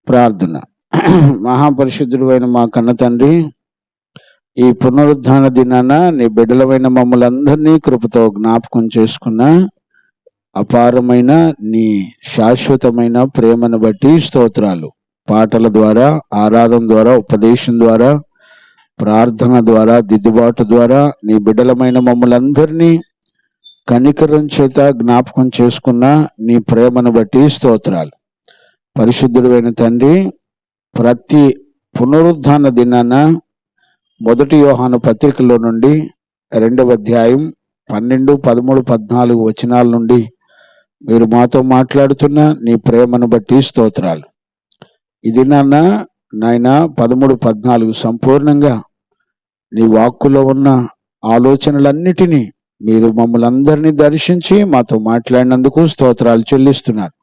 ప్రార్థన. మహాపరిశుద్ధుడు అయిన మా కన్న తండ్రి, ఈ పునరుద్ధాన దినాన నీ బిడ్డలమైన మమ్మల్ని అందరినీ కృపతో జ్ఞాపకం చేసుకున్న అపారమైన నీ శాశ్వతమైన ప్రేమను బట్టి స్తోత్రాలు. పాటల ద్వారా, ఆరాధన ద్వారా, ఉపదేశం ద్వారా, ప్రార్థన ద్వారా, దిద్దుబాటు ద్వారా నీ బిడ్డలమైన మమ్మల్ని అందరినీ కనికరం చేత జ్ఞాపకం చేసుకున్న నీ ప్రేమను బట్టి స్తోత్రాలు. పరిశుద్ధుడైన తండ్రి, ప్రతి పునరుద్ధాన దినాన 1 యోహాను పత్రికలో నుండి 2వ అధ్యాయం 12, 13, 14 వచనాల నుండి మీరు మాతో మాట్లాడుతున్న నీ ప్రేమను బట్టి స్తోత్రాలు. ఈ దినాన నాయన 13, 14 సంపూర్ణంగా నీ వాక్కులో ఉన్న ఆలోచనలన్నిటినీ మీరు మమ్మల్ని అందరినీ దర్శించి మాతో మాట్లాడినందుకు స్తోత్రాలు చెల్లిస్తున్నారు.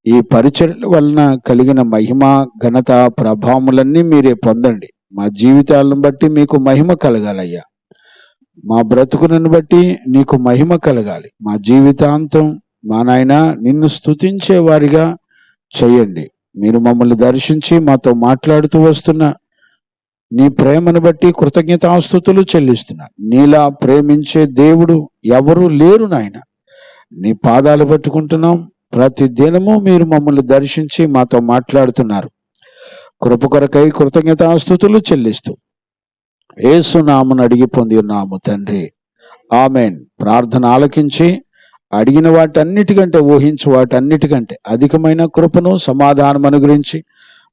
ఈ పరిచర్యల వలన కలిగిన మహిమ, ఘనత, ప్రభావములన్నీ మీరే పొందండి. మా జీవితాలను బట్టి మీకు మహిమ కలగాలయ్యా. మా బ్రతుకులను బట్టి నీకు మహిమ కలగాలి. మా జీవితాంతం మా నాయన నిన్ను స్తుతించే వారిగా చేయండి. మీరు మమ్మల్ని దర్శించి మాతో మాట్లాడుతూ వస్తున్న నీ ప్రేమను బట్టి కృతజ్ఞతాస్తుతులు చెల్లిస్తున్నా. నీలా ప్రేమించే దేవుడు ఎవరూ లేరు నాయన. నీ పాదాలు పట్టుకుంటున్నాం. ప్రతి దినము మీరు మమ్మల్ని దర్శించి మాతో మాట్లాడుతున్నారు. కృప కొరకై కృతజ్ఞతాస్తుతులు చెల్లిస్తూ యేసు నామమున అడిగి పొంది ఉన్నాము తండ్రి, ఆమెన్. ప్రార్థన ఆలకించి అడిగిన వాటన్నిటికంటే, ఊహించు వాటన్నిటికంటే అధికమైన కృపను, సమాధానం అనుగ్రహించి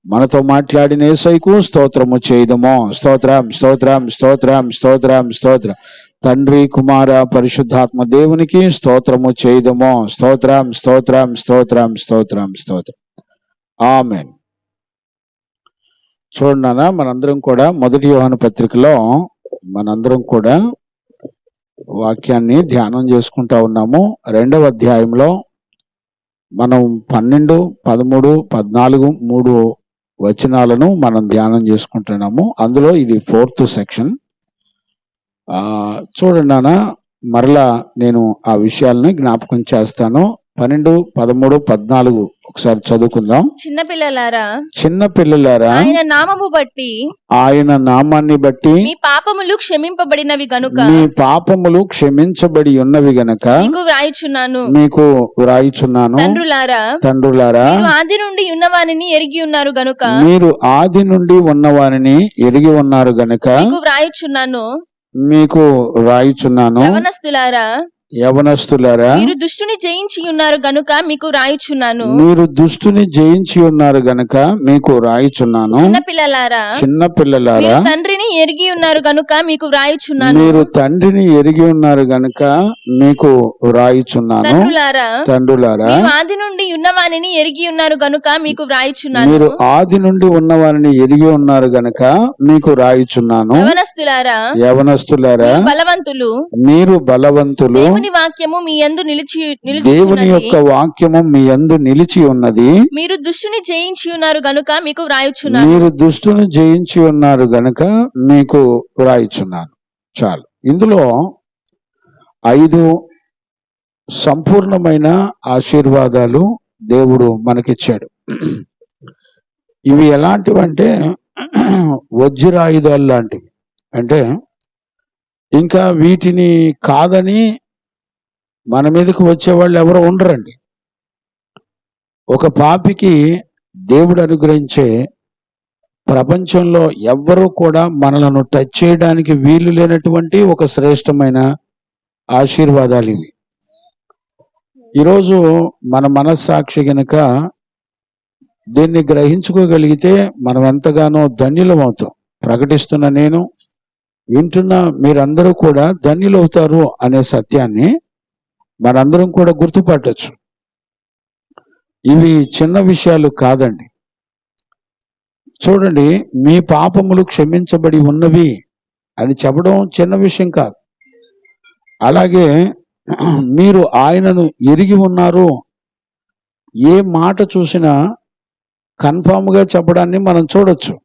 మనతో మాట్లాడిన యేసయ్యకు స్తోత్రము చేయదమో. స్తోత్రం, స్తోత్రం, స్తోత్రం, స్తోత్రం, స్తోత్రం. తండ్రి, కుమార, పరిశుద్ధాత్మ దేవునికి స్తోత్రము చేయదమో. స్తోత్రం, స్తోత్రం, స్తోత్రం, స్తోత్రం, స్తోత్రం. ఆమెన్. చూడనా, మనందరం కూడా 1 యోహాను పత్రికలో మనందరం కూడా వాక్యాన్ని ధ్యానం చేసుకుంటా ఉన్నాము. 2వ అధ్యాయంలో మనం 12, 13, 14, 3 వచనాలను మనం ధ్యానం చేసుకుంటున్నాము. అందులో ఇది 4th సెక్షన్. చూడండి నాన్న, మరలా నేను ఆ విషయాలని జ్ఞాపకం చేస్తాను. 12, 13, 14 ఒకసారి చదువుకుందాం. చిన్నపిల్లలారా, ఆయన నామము బట్టి, ఆయన నామాన్ని బట్టి మీ పాపములు క్షమింపబడినవి గనుక, మీ పాపములు క్షమించబడి ఉన్నవి గనక మీకు వ్రాయుచున్నాను. తండ్రులారా, మీరు ఆది నుండి ఉన్నవానిని ఎరిగి ఉన్నారు గనుక, మీరు ఆది నుండి ఉన్నవానిని ఎరిగి ఉన్నారు గనుక మీకు వ్రాయుచున్నాను. యవనస్తులారా, మీరు దుష్టుని జయించి ఉన్నారు గనుక మీకు రాయుచున్నాను. మీరు దుష్టుని జయించి ఉన్నారు గనుక మీకు రాయుచున్నాను. చిన్నపిల్లలారా, మీరు తండ్రిని ఎరిగి ఉన్నారు గనుక మీకు రాయుచున్నాను. మీరు తండ్రిని ఎరిగి ఉన్నారు గనుక మీకు రాయుచున్నాను. తండ్రులారా, మీరు ఆది నుండి ఉన్నవానిని ఎరిగి ఉన్నారు గనుక మీకు రాయుచున్నాను. మీరు ఆది నుండి ఉన్నవారిని ఎరిగి ఉన్నారు గనుక మీకు రాయుచున్నాను. యవనస్తులారా, బలవంతులు, మీరు బలవంతులు, దేవుని వాక్యము మీ యందు నిలిచి దేవుని యొక్క వాక్యము మీ యందు నిలిచి ఉన్నది. మీరు దుష్టుని జయించి ఉన్నారు గనుక మీకు వ్రాయుచున్నాను. మీరు దుష్టుని జయించి ఉన్నారు గనుక మీకు వ్రాయుచున్నాను. చాలు. ఇందులో 5 సంపూర్ణమైన ఆశీర్వాదాలు దేవుడు మనకిచ్చాడు. ఇవి ఎలాంటివంటే వజ్రాయుధాలు లాంటివి. అంటే ఇంకా వీటిని కాదని మన మీదకి వచ్చేవాళ్ళు ఎవరో ఉండరండి. ఒక పాపికి దేవుడు అనుగ్రహించే ప్రపంచంలో ఎవ్వరూ కూడా మనలను టచ్ చేయడానికి వీలు లేనటువంటి ఒక శ్రేష్టమైన ఆశీర్వాదాలు ఇవి. ఈరోజు మన మనస్సాక్షి గనక దీన్ని గ్రహించుకోగలిగితే మనం ఎంతగానో ధన్యులం అవుతాం. ప్రకటిస్తున్న నేను, వింటున్న మీరందరూ కూడా ధన్యులవుతారు అనే సత్యాన్ని మనందరం కూడా గుర్తుపట్టచ్చు. ఇవి చిన్న విషయాలు కాదండి. చూడండి, మీ పాపములు క్షమించబడి ఉన్నవి అని చెప్పడం చిన్న విషయం కాదు. అలాగే మీరు ఆయనను ఎరిగి ఉన్నారు. ఏ మాట చూసినా కన్ఫామ్గా చెప్పడాన్ని మనం చూడొచ్చు.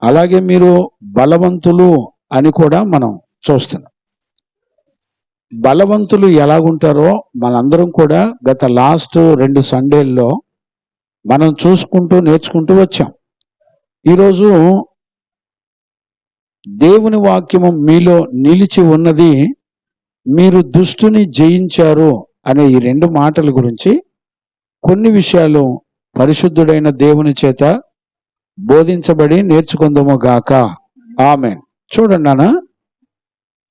అలాగే మీరు బలవంతులు అని కూడా మనం చూస్తున్నాం. బలవంతులు ఎలాగుంటారో మనందరం కూడా గత లాస్ట్ 2 సండేల్లో మనం చూసుకుంటూ నేర్చుకుంటూ వచ్చాం. ఈరోజు దేవుని వాక్యము మీలో నిలిచి ఉన్నది, మీరు దుష్టుని జయించారు అనే ఈ 2 మాటల గురించి కొన్ని విషయాలు పరిశుద్ధుడైన దేవుని చేత బోధించబడి నేర్చుకుందాము గాక. ఆమేన్. చూడండి నాన్న,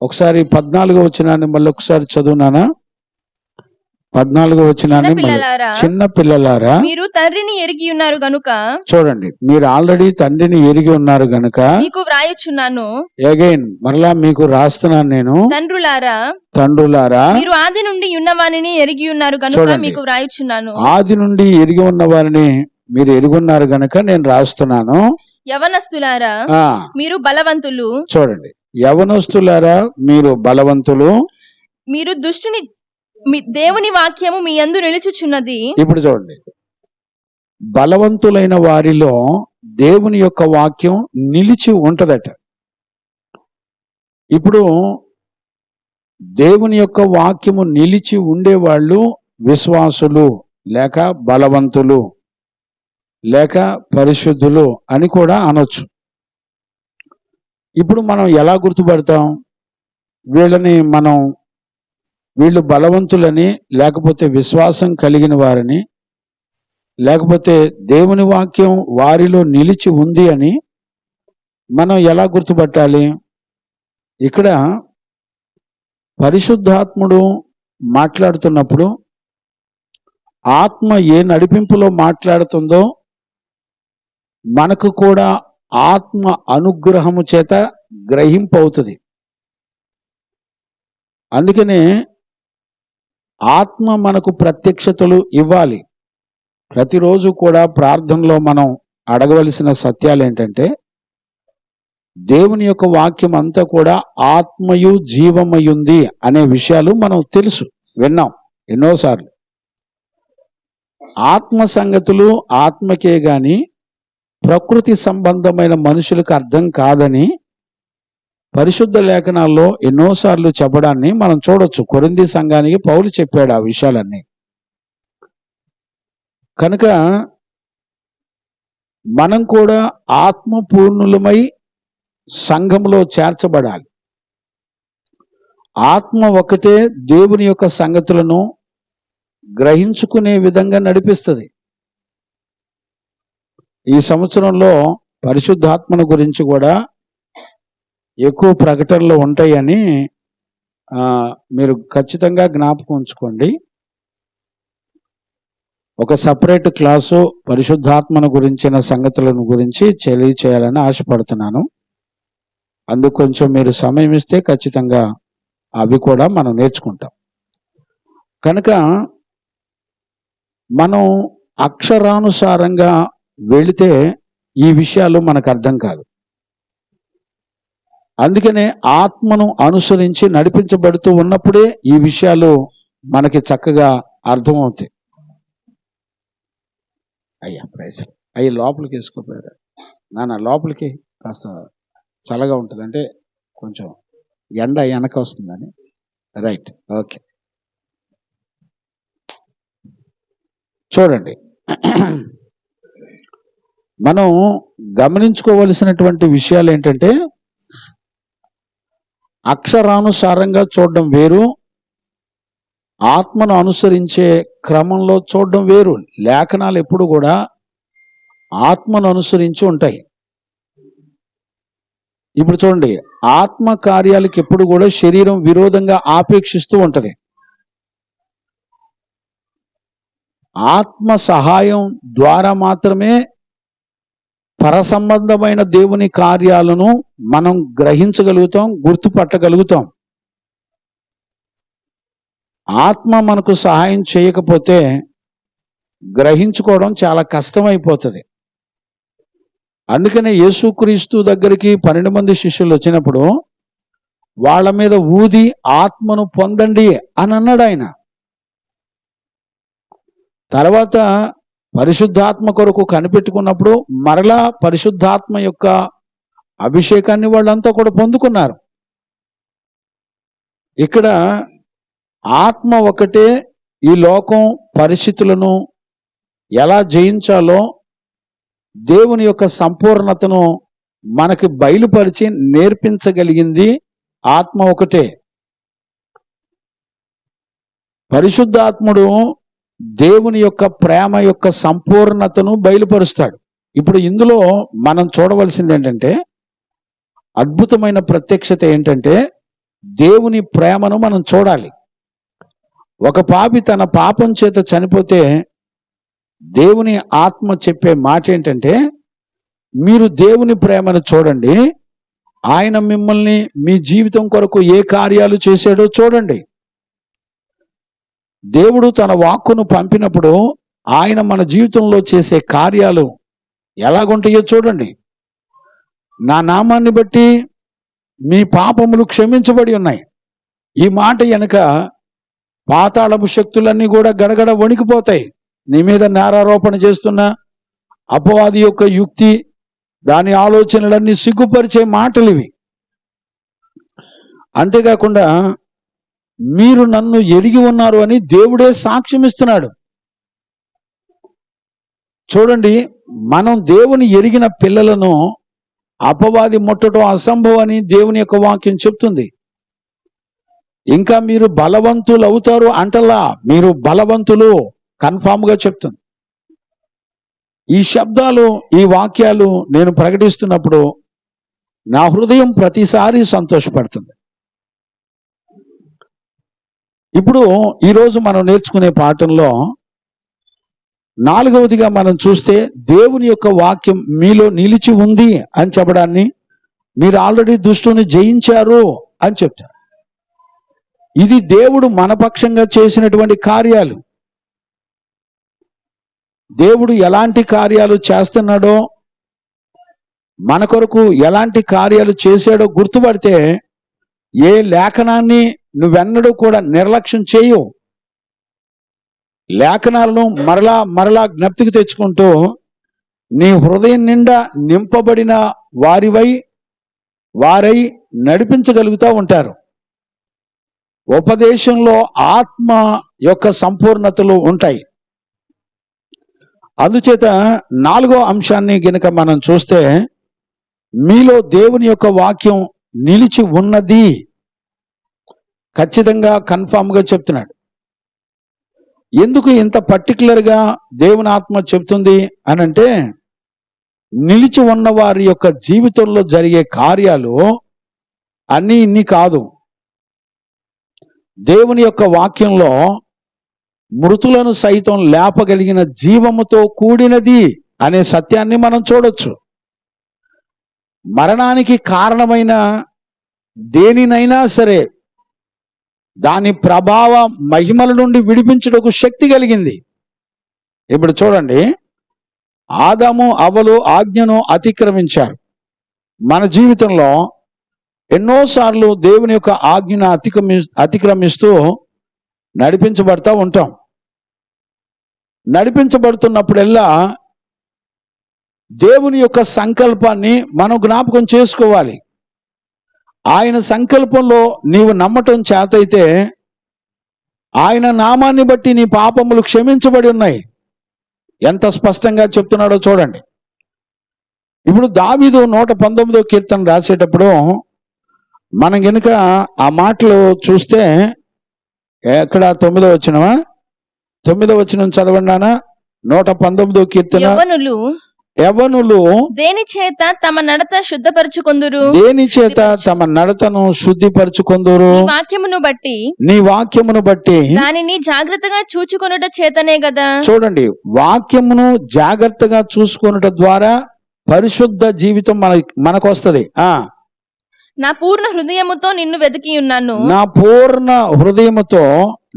ఒకసారి 14వ వచనాన్ని మళ్ళీ ఒకసారి చదువు నాన్న. 14వ వచనాన్ని మళ్ళీ. చిన్నపిల్లలారా, చిన్న పిల్లలారా, మీరు తండ్రిని ఎరిగి ఉన్నారు గనుక చూడండి, మీరు ఆల్రెడీ తండ్రిని ఎరిగి ఉన్నారు గనుక మీకు వ్రాయుచున్నాను. అగైన్ మరలా మీకు రాస్తున్నాను నేను. తండ్రులారా, మీరు ఆది నుండి ఉన్నవానిని ఎరిగి ఉన్నారు గనుక చూడండి. మీకు వ్రాయుచున్నాను. ఆది నుండి ఎరిగి ఉన్న వారిని మీరు ఎరుగున్నారు గనక నేను రాస్తున్నాను. యవనస్తులారా, ఆ మీరు బలవంతులు, చూడండి, యవనస్తులారా మీరు బలవంతులు. మీరు దుష్టుని దేవుని వాక్యము మీ యందు నిలుచుచున్నది. ఇప్పుడు చూడండి, బలవంతులైన వారిలో దేవుని యొక్క వాక్యం నిలిచి ఉంటదట. ఇప్పుడు దేవుని యొక్క వాక్యము నిలిచి ఉండేవాళ్ళు విశ్వాసులు, లేక బలవంతులు, లేక పరిశుద్ధులు అని కూడా అనొచ్చు. ఇప్పుడు మనం ఎలా గుర్తుపడతాం వీళ్ళు బలవంతులని, లేకపోతే విశ్వాసం కలిగిన వారని, లేకపోతే దేవుని వాక్యం వారిలో నిలిచి ఉంది అని మనం ఎలా గుర్తుపట్టాలి? ఇక్కడ పరిశుద్ధాత్ముడు మాట్లాడుతున్నప్పుడు ఆత్మ ఏ నడిపింపులో మాట్లాడుతుందో మనకు కూడా ఆత్మ అనుగ్రహము చేత గ్రహింపవుతుంది. అందుకనే ఆత్మ మనకు ప్రత్యక్షతలు ఇవ్వాలి. ప్రతిరోజు కూడా ప్రార్థనలో మనం అడగవలసిన సత్యాలు ఏంటంటే, దేవుని యొక్క వాక్యం అంతా కూడా ఆత్మయు జీవమయుంది అనే విషయాలు మనం తెలుసు, విన్నాం ఎన్నోసార్లు. ఆత్మ సంగతులు ఆత్మకే గాని ప్రకృతి సంబంధమైన మనుషులకు అర్థం కాదని పరిశుద్ధ లేఖనాల్లో ఎన్నోసార్లు చెప్పడాన్ని మనం చూడొచ్చు. కొరింథీ సంఘానికి పౌలు చెప్పాడు ఆ విషయాలన్నీ. కనుక మనం కూడా ఆత్మపూర్ణులమై సంఘంలో చేర్చబడాలి. ఆత్మ ఒకటే దేవుని యొక్క సంగతులను గ్రహించుకునే విధంగా నడిపిస్తుంది. ఈ సంవత్సరంలో పరిశుద్ధాత్మను గురించి కూడా ఎక్కువ ప్రకటనలు ఉంటాయని మీరు ఖచ్చితంగా జ్ఞాపకం ఉంచుకోండి. ఒక సపరేట్ క్లాసు పరిశుద్ధాత్మను గురించిన సంగతులను గురించి తెలియచేయాలని ఆశపడుతున్నాను. అందుకు కొంచెం మీరు సమయం ఇస్తే ఖచ్చితంగా అవి కూడా మనం నేర్చుకుంటాం. కనుక మనం అక్షరానుసారంగా వెళితే ఈ విషయాలు మనకు అర్థం కాదు. అందుకనే ఆత్మను అనుసరించి నడిపించబడుతూ ఉన్నప్పుడే ఈ విషయాలు మనకి చక్కగా అర్థమవుతాయి. అయ్యా ప్రైజర్ అయ్యి లోపలికి వేసుకోపోయారు నాన్న, లోపలికి కాస్త చల్లగా ఉంటుంది, అంటే కొంచెం ఎండ వెనక వస్తుందని. Right, okay. చూడండి, మనం గమనించుకోవలసినటువంటి విషయాలు ఏంటంటే, అక్షరానుసారంగా చూడడం వేరు, ఆత్మను అనుసరించే క్రమంలో చూడడం వేరు. లేఖనాలు ఎప్పుడు కూడా ఆత్మను అనుసరించి ఉంటాయి. ఇప్పుడు చూడండి, ఆత్మ కార్యాలకు ఎప్పుడు కూడా శరీరం విరోధంగా ఆపేక్షిస్తూ ఉంటది. ఆత్మ సహాయం ద్వారా మాత్రమే పరసంబంధమైన దేవుని కార్యాలను మనం గ్రహించగలుగుతాం, గుర్తుపట్టగలుగుతాం. ఆత్మ మనకు సహాయం చేయకపోతే గ్రహించుకోవడం చాలా కష్టమైపోతుంది. అందుకనే యేసుక్రీస్తు దగ్గరికి 12 మంది శిష్యులు వచ్చినప్పుడు వాళ్ళ మీద ఊది ఆత్మను పొందండి అని అన్నాడు ఆయన. తర్వాత పరిశుద్ధాత్మ కొరకు కనిపెట్టుకున్నప్పుడు మరలా పరిశుద్ధాత్మ యొక్క అభిషేకాన్ని వాళ్ళంతా కూడా పొందుకున్నారు. ఇక్కడ ఆత్మ ఒకటే ఈ లోకం పరిస్థితులను ఎలా జయించాలో దేవుని యొక్క సంపూర్ణతను మనకి బయలుపరిచి నేర్పించగలిగింది ఆత్మ ఒకటే. పరిశుద్ధాత్ముడు దేవుని యొక్క ప్రేమ యొక్క సంపూర్ణతను బయలుపరుస్తాడు. ఇప్పుడు ఇందులో మనం చూడవలసింది ఏంటంటే, అద్భుతమైన ప్రత్యక్షత ఏంటంటే, దేవుని ప్రేమను మనం చూడాలి. ఒక పాపి తన పాపం చేత చనిపోతే దేవుని ఆత్మ చెప్పే మాట ఏంటంటే, మీరు దేవుని ప్రేమను చూడండి, ఆయన మిమ్మల్ని మీ జీవితం కొరకు ఏ కార్యాలు చేశాడో చూడండి. దేవుడు తన వాక్కును పంపినప్పుడు ఆయన మన జీవితంలో చేసే కార్యాలు ఎలాగుంటాయో చూడండి. నా నామాన్ని బట్టి మీ పాపములు క్షమించబడి ఉన్నాయి. ఈ మాట వెనుక పాతాళపు శక్తులన్నీ కూడా గడగడ వణికిపోతాయి. నీ మీద నేరారోపణ చేస్తున్న అపవాది యొక్క యుక్తి, దాని ఆలోచనలన్నీ సిగ్గుపరిచే మాటలు ఇవి. అంతేకాకుండా మీరు నన్ను ఎరిగి ఉన్నారు అని దేవుడే సాక్ష్యం ఇస్తున్నాడు. చూడండి, మనం దేవుని ఎరిగిన పిల్లలను అపవాది ముట్టడం అసంభవం అని దేవుని యొక్క వాక్యం చెప్తుంది. ఇంకా మీరు బలవంతులు అవుతారు అంటలా, మీరు బలవంతులు కన్ఫామ్ గా చెప్తుంది. ఈ శబ్దాలు, ఈ వాక్యాలు నేను ప్రకటిస్తున్నప్పుడు నా హృదయం ప్రతిసారి సంతోషపడుతుంది. ఇప్పుడు ఈరోజు మనం నేర్చుకునే పాఠంలో 4వదిగా మనం చూస్తే, దేవుని యొక్క వాక్యం మీలో నిలిచి ఉంది అని చెప్పడాన్ని, మీరు ఆల్రెడీ దుష్టుని జయించారు అని చెప్తారు. ఇది దేవుడు మన పక్షంగా చేసినటువంటి కార్యాలు. దేవుడు ఎలాంటి కార్యాలు చేస్తున్నాడో, మన కొరకు ఎలాంటి కార్యాలు చేశాడో గుర్తుపడితే ఏ లేఖనాన్ని నువ్వెన్నడూ కూడా నిర్లక్ష్యం చేయవు. లేఖనాలను మరలా జ్ఞప్తికి తెచ్చుకుంటూ నీ హృదయం నిండా నింపబడిన వారై నడిపించగలుగుతూ ఉంటారు. ఉపదేశంలో ఆత్మ యొక్క సంపూర్ణతలు ఉంటాయి. అందుచేత 4వ అంశాన్ని గనుక మనం చూస్తే, మీలో దేవుని యొక్క వాక్యం నిలిచి ఉన్నది. ఖచ్చితంగా కన్ఫామ్ గా చెప్తున్నాడు. ఎందుకు ఇంత పర్టికులర్గా దేవుని ఆత్మ చెప్తుంది అనంటే, నిలిచి ఉన్న వారి యొక్క జీవితంలో జరిగే కార్యాలు అన్నీ ఇన్ని కాదు. దేవుని యొక్క వాక్యంలో మృతులను సైతం లేపగలిగిన జీవముతో కూడినది అనే సత్యాన్ని మనం చూడొచ్చు. మరణానికి కారణమైన దేనినైనా సరే దాని ప్రభావ మహిమల నుండి విడిపించుటకు శక్తి కలిగింది. ఇప్పుడు చూడండి, ఆదాము అవ్వలు ఆజ్ఞను అతిక్రమించారు. మన జీవితంలో ఎన్నోసార్లు దేవుని యొక్క ఆజ్ఞను అతిక్రమిస్తూ నడిపించబడతా ఉంటాం. నడిపించబడుతున్నప్పుడల్లా దేవుని యొక్క సంకల్పాన్ని మనం జ్ఞాపకం చేసుకోవాలి. ఆయన సంకల్పంలో నీవు నమ్మటం చేతైతే ఆయన నామాన్ని బట్టి నీ పాపములు క్షమించబడి ఉన్నాయి. ఎంత స్పష్టంగా చెప్తున్నాడో చూడండి. ఇప్పుడు దావీదు 119వ కీర్తన రాసేటప్పుడు మనం గనుక ఆ మాటలు చూస్తే, ఎక్కడ 9వ వచనమా? 9వ వచనం చదవండానా? 119వ కీర్తన. యవ్వనులు దేని చేత తమ నడత శుద్ధపరచుకొందురు, దేని చేత తమ నడతను శుద్ధిపరచుకొందురు? నీ వాక్యమును బట్టి దానిని జాగ్రత్తగా చూచుకొనుట చేతనే గదా. చూడండి, వాక్యమును జాగ్రత్తగా చూసుకొనుట ద్వారా పరిశుద్ధ జీవితం మనకు వస్తుంది. నా పూర్ణ హృదయముతో నిన్ను వెతికి ఉన్నాను, నా పూర్ణ హృదయముతో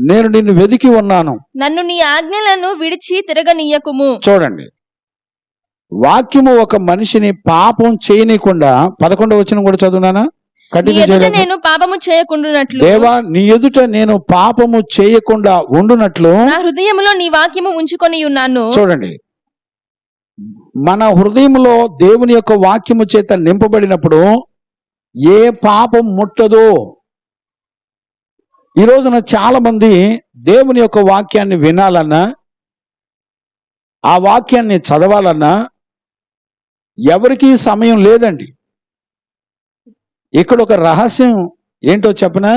నేను నిన్ను వెతికి ఉన్నాను, నన్ను నీ ఆజ్ఞలను విడిచి తిరగనీయకుము. చూడండి, వాక్యము ఒక మనిషిని పాపం చేయనీయకుండా, 11వ వచనం కూడా చదువునానా? నేను పాపము చేయకుండునట్లు, దేవా నీ ఎదుట నేను పాపము చేయకుండా ఉండునట్లు నా హృదయములో నీ వాక్యము ఉంచుకొని ఉన్నాను. చూడండి, మన హృదయంలో దేవుని యొక్క వాక్యము చేత నింపబడినప్పుడు ఏ పాపం ముట్టదో. ఈ రోజున చాలా మంది దేవుని యొక్క వాక్యాన్ని వినాలన్నా, ఆ వాక్యాన్ని చదవాలన్నా ఎవరికీ సమయం లేదండి. ఇక్కడ ఒక రహస్యం ఏంటో చెప్పనా?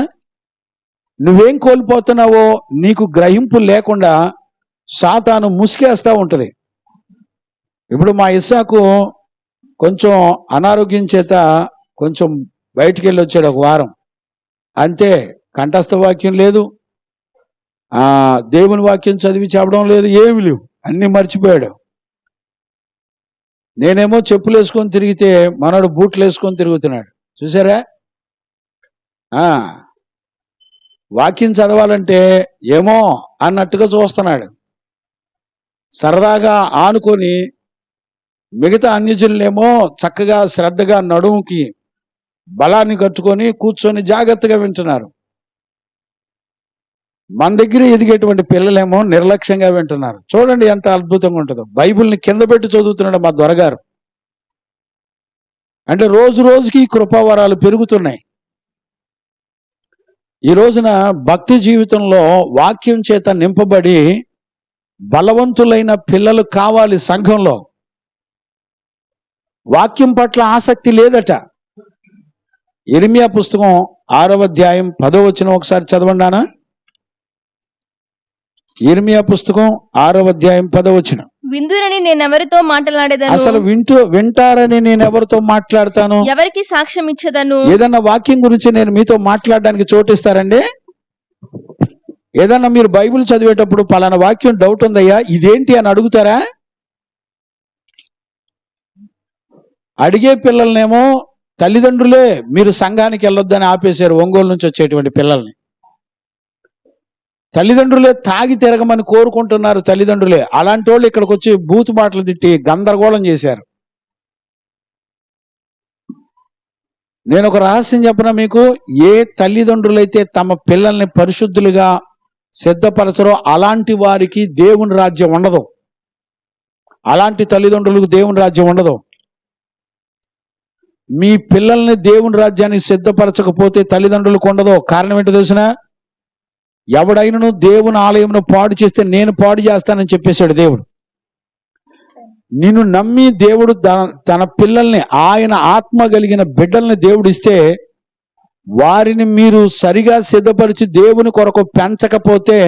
నువ్వేం కోల్పోతున్నావో నీకు గ్రహింపు లేకుండా సాతాను ముసుకేస్తా ఉంటది. ఇప్పుడు మా ఇస్సాకు కొంచెం అనారోగ్యం చేత కొంచెం బయటికి వెళ్ళి వచ్చాడు ఒక వారం, అంతే. కంఠస్థ వాక్యం లేదు, దేవుని వాక్యం చదివి చెప్పడం లేదు, ఏమి లేవు, అన్ని మర్చిపోయాడు. నేనేమో చెప్పులు వేసుకొని తిరిగితే మనోడు బూట్లు వేసుకొని తిరుగుతున్నాడు. చూసారా? వాక్యం చదవాలంటే ఏమో అన్నట్టుగా చూస్తున్నాడు. సరదాగా ఆనుకొని మిగతా అన్యజనులేమో చక్కగా శ్రద్ధగా నడుముకి బలాన్ని కట్టుకొని కూర్చొని జాగ్రత్తగా వింటున్నారు. మన దగ్గర ఎదిగేటువంటి పిల్లలేమో నిర్లక్ష్యంగా వింటున్నారు. చూడండి ఎంత అద్భుతంగా ఉంటుందో. బైబిల్ని కింద పెట్టి చదువుతున్నాడు మా దొరగారు. అంటే రోజు రోజుకి కృపావరాలు పెరుగుతున్నాయి. ఈ రోజున భక్తి జీవితంలో వాక్యం చేత నింపబడి బలవంతులైన పిల్లలు కావాలి. సంఘంలో వాక్యం పట్ల ఆసక్తి లేదట. ఇర్మియా పుస్తకం 6వ అధ్యాయం 10వ వచనం ఒకసారి చదవండానా? ఇర్మియా పుస్తకం 6వ అధ్యాయం 10వ వచనం. విందురని నేనెవరితో మాట్లాడేదను? అసలు వింటారని నేను ఎవరితో మాట్లాడతాను? ఎవరికి సాక్ష్యం ఇచ్చేదను? ఏదన్నా వాక్యం గురించి నేను మీతో మాట్లాడడానికి చోటిస్తారండి? ఏదన్నా మీరు బైబిల్ చదివేటప్పుడు పలానా వాక్యం డౌట్ ఉందయ్యా, ఇదేంటి అని అడుగుతారా? అడిగే పిల్లలనేమో తల్లిదండ్రులే మీరు సంఘానికి వెళ్ళొద్దని ఆపేశారు. ఒంగోలు నుంచి వచ్చేటువంటి పిల్లల్ని తల్లిదండ్రులే తాగి తిరగమని కోరుకుంటున్నారు. తల్లిదండ్రులే అలాంటి వాళ్ళు ఇక్కడికి వచ్చి బూతు మాటలు తిట్టి గందరగోళం చేశారు. నేను ఒక రహస్యం చెప్పనా మీకు? ఏ తల్లిదండ్రులైతే తమ పిల్లల్ని పరిశుద్ధులుగా సిద్ధపరచరో అలాంటి వారికి దేవుని రాజ్యం ఉండదు. అలాంటి తల్లిదండ్రులకు దేవుని రాజ్యం ఉండదు. మీ పిల్లల్ని దేవుని రాజ్యానికి సిద్ధపరచకపోతే తల్లిదండ్రులకు ఉండదు. కారణం ఏంటో తెలిసినా? ఎవడైనను దేవుని ఆలయంను పాడు చేస్తే నేను పాడు చేస్తానని చెప్పేశాడు దేవుడు. నిన్ను నమ్మి దేవుడు తన పిల్లల్ని, ఆయన ఆత్మ కలిగిన బిడ్డల్ని దేవుడు ఇస్తే వారిని మీరు సరిగా సిద్ధపరిచి దేవుని కొరకు పెంచకపోతే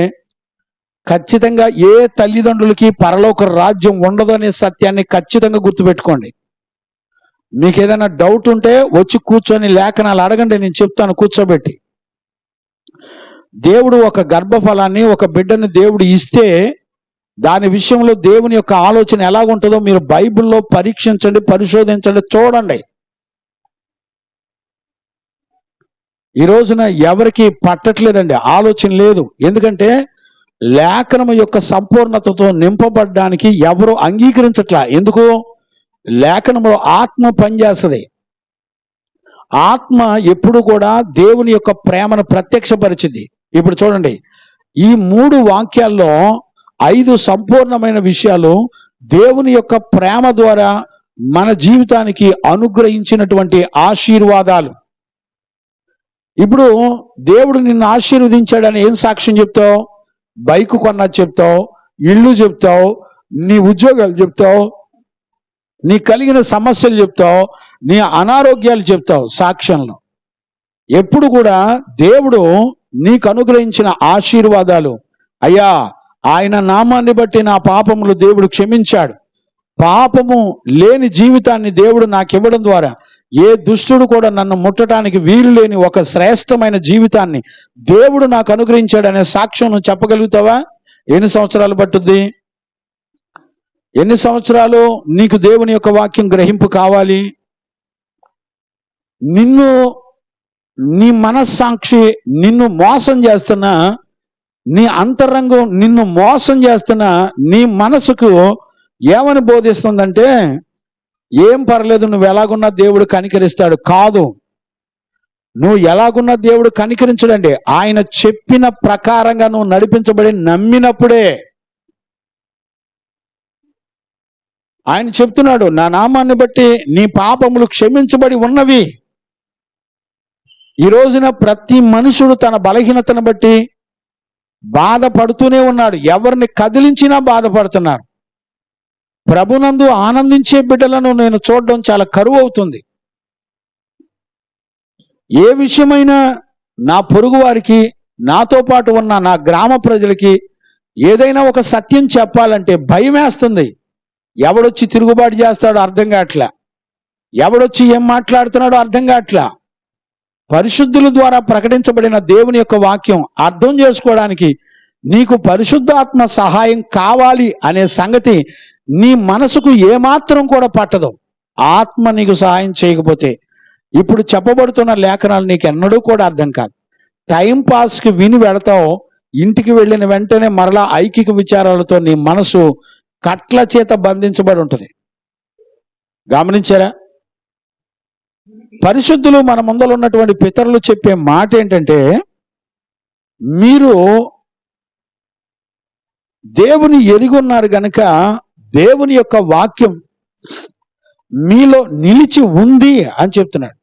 ఖచ్చితంగా ఏ తల్లిదండ్రులకి పరలోక రాజ్యం ఉండదు అనే సత్యాన్ని ఖచ్చితంగా గుర్తుపెట్టుకోండి. మీకు ఏదైనా డౌట్ ఉంటే వచ్చి కూర్చొని లేఖనాలు అడగండి, నేను చెప్తాను కూర్చోబెట్టి. దేవుడు ఒక గర్భఫలాన్ని, ఒక బిడ్డను దేవుడు ఇస్తే దాని విషయంలో దేవుని యొక్క ఆలోచన ఎలాగుంటుందో మీరు బైబిల్లో పరీక్షించండి, పరిశోధించండి, చూడండి. ఈ రోజున ఎవరికి పట్టట్లేదండి, ఆలోచన లేదు. ఎందుకంటే లేఖనం యొక్క సంపూర్ణతతో నింపబడ్డానికి ఎవరు అంగీకరించట్లా. ఎందుకు? లేఖనంలో ఆత్మ పనిచేస్తుంది. ఆత్మ ఎప్పుడు కూడా దేవుని యొక్క ప్రేమను ప్రత్యక్షపరిచింది. ఇప్పుడు చూడండి, ఈ 3 వాక్యాల్లో 5 సంపూర్ణమైన విషయాలు దేవుని యొక్క ప్రేమ ద్వారా మన జీవితానికి అనుగ్రహించినటువంటి ఆశీర్వాదాలు. ఇప్పుడు దేవుడు నిన్ను ఆశీర్వదించాడని ఏం సాక్ష్యం చెప్తావు? బైక్ కొన్నది చెప్తావు, ఇల్లు చెప్తావు, నీ ఉద్యోగాలు చెప్తావు, నీ కలిగిన సమస్యలు చెప్తావు, నీ అనారోగ్యాలు చెప్తావు. సాక్ష్యంలో ఎప్పుడు కూడా దేవుడు నీకు అనుగ్రహించిన ఆశీర్వాదాలు, అయ్యా ఆయన నామాన్ని బట్టి నా పాపములు దేవుడు క్షమించాడు, పాపము లేని జీవితాన్ని దేవుడు నాకు ఇవ్వడం ద్వారా ఏ దుష్టుడు కూడా నన్ను ముట్టడానికి వీలు లేని ఒక శ్రేష్టమైన జీవితాన్ని దేవుడు నాకు అనుగ్రహించాడు అనే సాక్ష్యం నువ్వు చెప్పగలుగుతావా? ఎన్ని సంవత్సరాలు పట్టుద్ది? ఎన్ని సంవత్సరాలు నీకు దేవుని యొక్క వాక్యం గ్రహింపు కావాలి? నీ మనస్సాక్షి నిన్ను మోసం చేస్తున్నా, నీ అంతరంగం నిన్ను మోసం చేస్తున్నా, నీ మనసుకు ఏమని బోధిస్తుందంటే ఏం పర్లేదు, నువ్వు ఎలాగున్నా దేవుడు కనికరిస్తాడు. కాదు, నువ్వు ఎలాగున్నా దేవుడు కనికరించడండి. ఆయన చెప్పిన ప్రకారంగా నువ్వు నడిపించబడి నమ్మినప్పుడే. ఆయన చెప్తున్నాడు, నా నామాన్ని బట్టి నీ పాపములు క్షమించబడి ఉన్నవి. ఈ రోజున ప్రతి మనుషుడు తన బలహీనతను బట్టి బాధపడుతూనే ఉన్నాడు. ఎవరిని కదిలించినా బాధపడుతున్నారు. ప్రభునందు ఆనందించే బిడ్డలను నేను చూడడం చాలా కరువు అవుతుంది. ఏ విషయమైనా నా పొరుగు వారికి, నాతో పాటు ఉన్న నా గ్రామ ప్రజలకి ఏదైనా ఒక సత్యం చెప్పాలంటే భయం వేస్తుంది. ఎవడొచ్చి తిరుగుబాటు చేస్తాడో అర్థం కావట్లా, ఎవడొచ్చి ఏం మాట్లాడుతున్నాడో అర్థం కావట్లా. పరిశుద్ధుల ద్వారా ప్రకటించబడిన దేవుని యొక్క వాక్యం అర్థం చేసుకోవడానికి నీకు పరిశుద్ధాత్మ సహాయం కావాలి అనే సంగతి నీ మనసుకు ఏమాత్రం కూడా పట్టదు. ఆత్మ నీకు సహాయం చేయకపోతే ఇప్పుడు చెప్పబడుతున్న లేఖనాలు నీకు ఎన్నడూ కూడా అర్థం కాదు. టైం పాస్కి విని వెళతావు, ఇంటికి వెళ్ళిన వెంటనే మరలా ఐకిక విచారాలతో నీ మనసు కట్ల చేత బంధించబడి ఉంటుంది. గమనించారా? పరిశుద్ధులు మన ముందర ఉన్నటువంటి పితరులు చెప్పే మాట ఏంటంటే, మీరు దేవుని ఎరిగొన్నారు గనుక దేవుని యొక్క వాక్యం మీలో నిలిచి ఉంది అని చెప్తున్నాడు.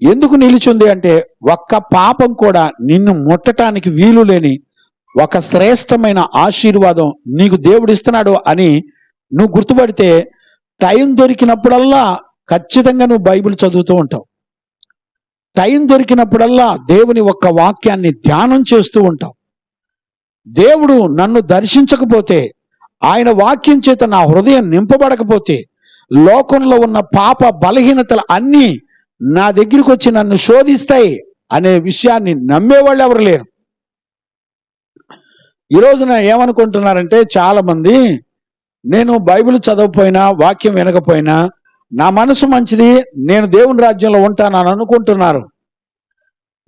ఎందుకు నిలిచి ఉంది అంటే, ఒక్క పాపం కూడా నిన్ను ముట్టడానికి వీలు లేని ఒక శ్రేష్టమైన ఆశీర్వాదం నీకు దేవుడు ఇస్తున్నాడు అని నువ్వు గుర్తుపడితే టైం దొరికినప్పుడల్లా ఖచ్చితంగా నువ్వు బైబిల్ చదువుతూ ఉంటావు. టైం దొరికినప్పుడల్లా దేవుని ఒక్క వాక్యాన్ని ధ్యానం చేస్తూ ఉంటావు. దేవుడు నన్ను దర్శించకపోతే, ఆయన వాక్యం చేత నా హృదయం నింపబడకపోతే, లోకంలో ఉన్న పాప బలహీనతలు అన్నీ నా దగ్గరికి వచ్చి నన్ను శోధిస్తాయి అనే విషయాన్ని నమ్మేవాళ్ళు ఎవరు లేరు. ఈ రోజున ఏమనుకుంటున్నారంటే చాలా మంది, నేను బైబిల్ చదవకపోయినా, వాక్యం వినకపోయినా నా మనసు మంచిది, నేను దేవుని రాజ్యంలో ఉంటానని అనుకుంటున్నారు.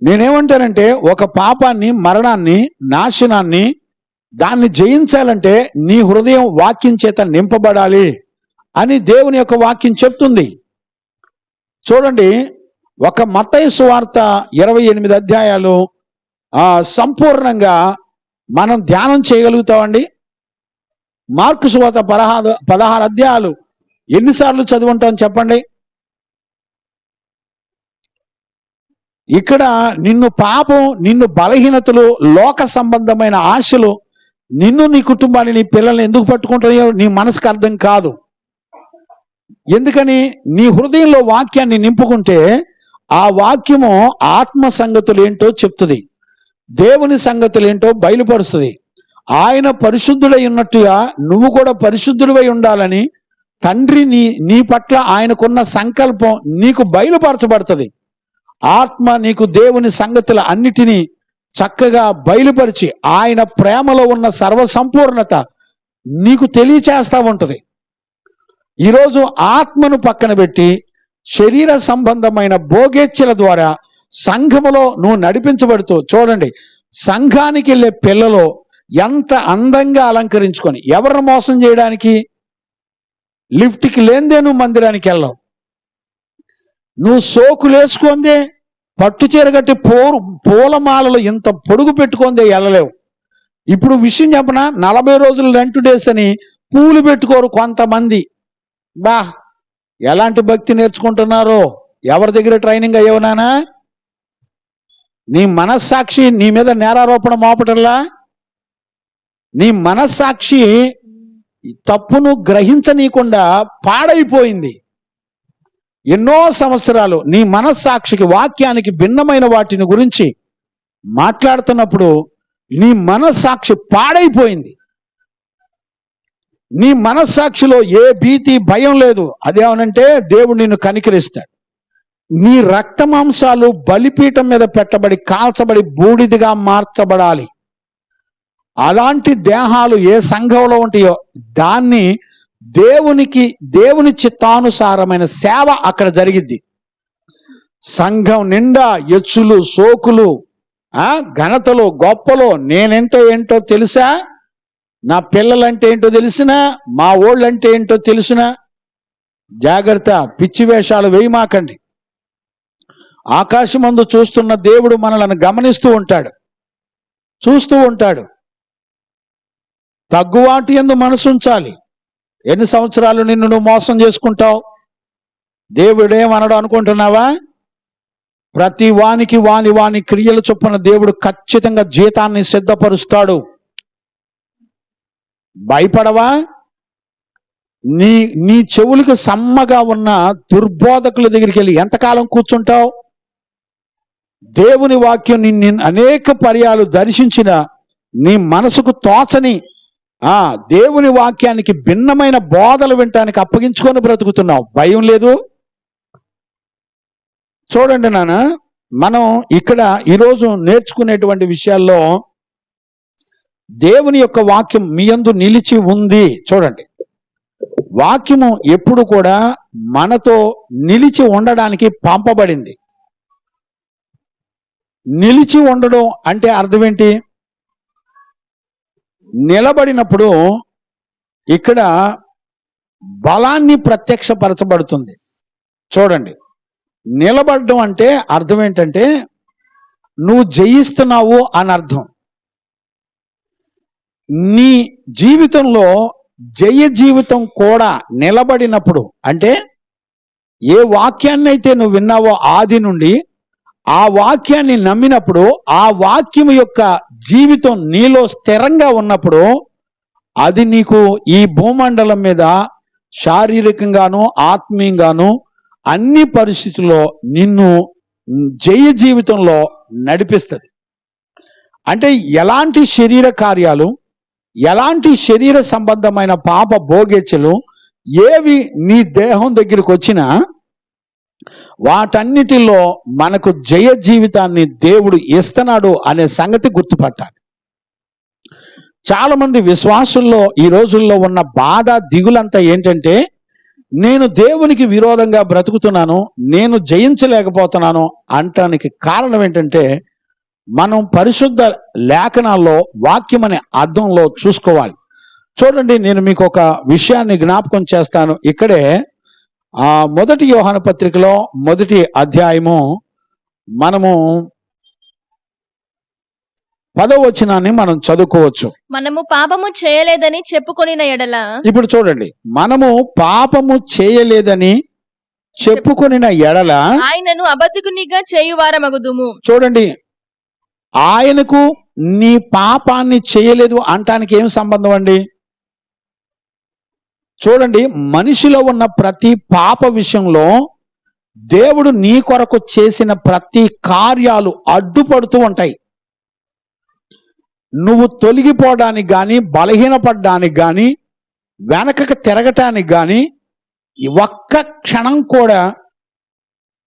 నేనేమంటానంటే, ఒక పాపాన్ని, మరణాన్ని, నాశనాన్ని దాన్ని జయించాలంటే నీ హృదయం వాక్యం చేత నింపబడాలి అని దేవుని యొక్క వాక్యం చెప్తుంది. చూడండి, ఒక మత్తయి సువార్త 28 అధ్యాయాలు సంపూర్ణంగా మనం ధ్యానం చేయగలుగుతామండి. మార్కు సువార్త 16 అధ్యాయాలు ఎన్నిసార్లు చదువుంటాం చెప్పండి? ఇక్కడ నిన్ను పాపం, నిన్ను బలహీనతలు, లోక సంబంధమైన ఆశలు నిన్ను, నీ కుటుంబాన్ని, నీ పిల్లల్ని ఎందుకు పట్టుకుంటాయో నీ మనసుకు అర్థం కాదు. ఎందుకని? నీ హృదయంలో వాక్యాన్ని నింపుకుంటే ఆ వాక్యము ఆత్మ సంగతులు ఏంటో చెప్తుంది, దేవుని సంగతులు ఏంటో బయలుపరుస్తుంది. ఆయన పరిశుద్ధుడై ఉన్నట్టుగా నువ్వు కూడా పరిశుద్ధుడివై ఉండాలని తండ్రి నీ పట్ల ఆయనకున్న సంకల్పం నీకు బయలుపరచబడుతుంది. ఆత్మ నీకు దేవుని సంగతుల అన్నిటినీ చక్కగా బయలుపరిచి ఆయన ప్రేమలో ఉన్న సర్వసంపూర్ణత నీకు తెలియచేస్తూ ఉంటుంది. ఈరోజు ఆత్మను పక్కన పెట్టి శరీర సంబంధమైన భోగేచ్ఛల ద్వారా సంఘములో నువ్వు నడిపించబడుతూ, చూడండి, సంఘానికి వెళ్ళే పిల్లలు ఎంత అందంగా అలంకరించుకొని, ఎవరిని మోసం చేయడానికి? లిఫ్ట్కి లేందే నువ్వు మందిరానికి వెళ్ళవు. నువ్వు సోకులేసుకుందే, పట్టు చీర కట్టి పూలమాలలు ఇంత పొడుగు పెట్టుకుందే వెళ్ళలేవు. ఇప్పుడు విషయం చెప్పనా, 40 రోజులు రెంట్ డేస్ అని పూలు పెట్టుకోరు కొంతమంది. బా, ఎలాంటి భక్తి నేర్చుకుంటున్నారో, ఎవరి దగ్గర ట్రైనింగ్ అయ్యావు నానా? నీ మనస్సాక్షి నీ మీద నేరారోపణ మోపటల్లా? నీ మనస్సాక్షి తప్పును గ్రహించనీయకుండా పాడైపోయింది. ఎన్నో సంవత్సరాలు నీ మనస్సాక్షికి, వాక్యానికి భిన్నమైన వాటిని గురించి మాట్లాడుతున్నప్పుడు నీ మనస్సాక్షి పాడైపోయింది. నీ మనస్సాక్షిలో ఏ భీతి, భయం లేదు. అదేమనంటే దేవుడు నిన్ను కనికరిస్తాడు. నీ రక్త మాంసాలు బలిపీఠం మీద పెట్టబడి కాల్చబడి బూడిదిగా మార్చబడాలి. అలాంటి దేహాలు ఏ సంఘంలో ఉంటాయో దాన్ని దేవుని చిత్తానుసారమైన సేవ అక్కడ జరిగిద్ది. సంఘం నిండా ఎచ్చులు, సోకులు, ఘనతలు, గొప్పలు, ఏంటో తెలుసా, నా పిల్లలంటే ఏంటో తెలిసినా, మా ఓళ్ళంటే ఏంటో తెలిసినా, జాగ్రత్త, పిచ్చి వేషాలు వేయమాకండి. ఆకాశమందు చూస్తున్న దేవుడు మనలను గమనిస్తూ ఉంటాడు, చూస్తూ ఉంటాడు. తగ్గువాటి యందు మనసు ఉంచాలి. ఎన్ని సంవత్సరాలు నిన్ను నువ్వు మోసం చేసుకుంటావు? దేవుడేమనడు అనుకుంటున్నావా? ప్రతి వానికి వాని క్రియల చొప్పున దేవుడు ఖచ్చితంగా జీతాన్ని సిద్ధపరుస్తాడు. భయపడవా? నీ నీ చెవులకు సమ్మగా ఉన్న దుర్బోధకుల దగ్గరికి వెళ్ళి ఎంతకాలం కూర్చుంటావు? దేవుని వాక్యం నిన్ను అనేక పర్యాలు దర్శించిన నీ మనసుకు తోచని దేవుని వాక్యానికి భిన్నమైన బోధలు వినటానికి అప్పగించుకొని బ్రతుకుతున్నావు. భయం లేదు. చూడండి నాన్న, మనం ఇక్కడ ఈరోజు నేర్చుకునేటువంటి విషయాల్లో దేవుని యొక్క వాక్యం మీ యందు నిలిచి ఉంది. చూడండి, వాక్యము ఎప్పుడు కూడా మనతో నిలిచి ఉండడానికి పంపబడింది. నిలిచి ఉండడం అంటే అర్థం ఏంటి? నిలబడినప్పుడు ఇక్కడ బలాన్ని ప్రత్యక్షపరచబడుతుంది. చూడండి, నిలబడడం అంటే అర్థం ఏంటంటే నువ్వు జయిస్తున్నావు అని అర్థం. నీ జీవితంలో జయ జీవితం కూడా నిలబడినప్పుడు, అంటే ఏ వాక్యాన్ని అయితే నువ్వు విన్నావో ఆది నుండి ఆ వాక్యాన్ని నమ్మినప్పుడు, ఆ వాక్యం యొక్క జీవితం నీలో స్థిరంగా ఉన్నప్పుడు, అది నీకు ఈ భూమండలం మీద శారీరకంగాను ఆత్మీయంగాను అన్ని పరిస్థితుల్లో నిన్ను జయ జీవితంలో నడిపిస్తుంది. అంటే ఎలాంటి శరీర కార్యాలు, ఎలాంటి శరీర సంబంధమైన పాప భోగేచ్ఛలు ఏవి నీ దేహం దగ్గరికి వచ్చినా వాటన్నిటిలో మనకు జయ జీవితాన్ని దేవుడు ఇస్తున్నాడు అనే సంగతి గుర్తుపట్టాలి. చాలా మంది విశ్వాసుల్లో ఈ రోజుల్లో ఉన్న బాధ దిగులంతా ఏంటంటే, నేను దేవునికి విరోధంగా బ్రతుకుతున్నాను, నేను జయించలేకపోతున్నాను అంటానికి కారణం ఏంటంటే, మనం పరిశుద్ధ లేఖనాల్లో వాక్యం అనే అర్థంలో చూసుకోవాలి. చూడండి, నేను మీకు ఒక విషయాన్ని జ్ఞాపకం చేస్తాను. ఇక్కడే మొదటి యోహాను పత్రికలో 1వ అధ్యాయము మనము 10వ వచనాన్ని మనం చదువుకోవచ్చు. మనము పాపము చేయలేదని చెప్పుకొనిన ఎడల, ఇప్పుడు చూడండి, మనము పాపము చేయలేదని చెప్పుకొనిన ఎడల ఆయనను అబద్ధికునిగా చేయువారమగుదుము. చూడండి, ఆయనకు నీ పాపాన్ని చేయలేదు అంటానికి ఏం సంబంధం అండి? చూడండి, మనిషిలో ఉన్న ప్రతి పాప విషయంలో దేవుడు నీ కొరకు చేసిన ప్రతి కార్యాలు అడ్డుపడుతూ ఉంటాయి. నువ్వు తొలగిపోవడానికి కానీ, బలహీనపడడానికి కానీ, వెనకకు తిరగటానికి కానీ ఒక్క క్షణం కూడా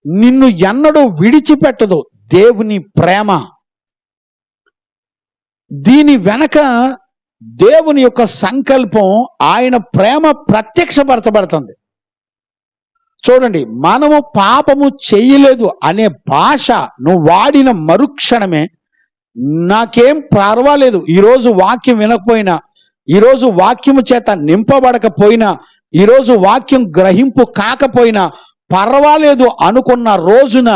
నిన్ను ఎన్నడూ విడిచిపెట్టదు దేవుని ప్రేమ. దీని వెనక దేవుని యొక్క సంకల్పం, ఆయన ప్రేమ ప్రత్యక్షపరచబడుతుంది. చూడండి, మనము పాపము చేయలేదు అనే భాష నువ్వు వాడిన మరుక్షణమే నాకేం పర్వాలేదు, ఈరోజు వాక్యం వినకపోయినా, ఈరోజు వాక్యము చేత నింపబడకపోయినా, ఈరోజు వాక్యం గ్రహింపు కాకపోయినా పర్వాలేదు అనుకున్న రోజున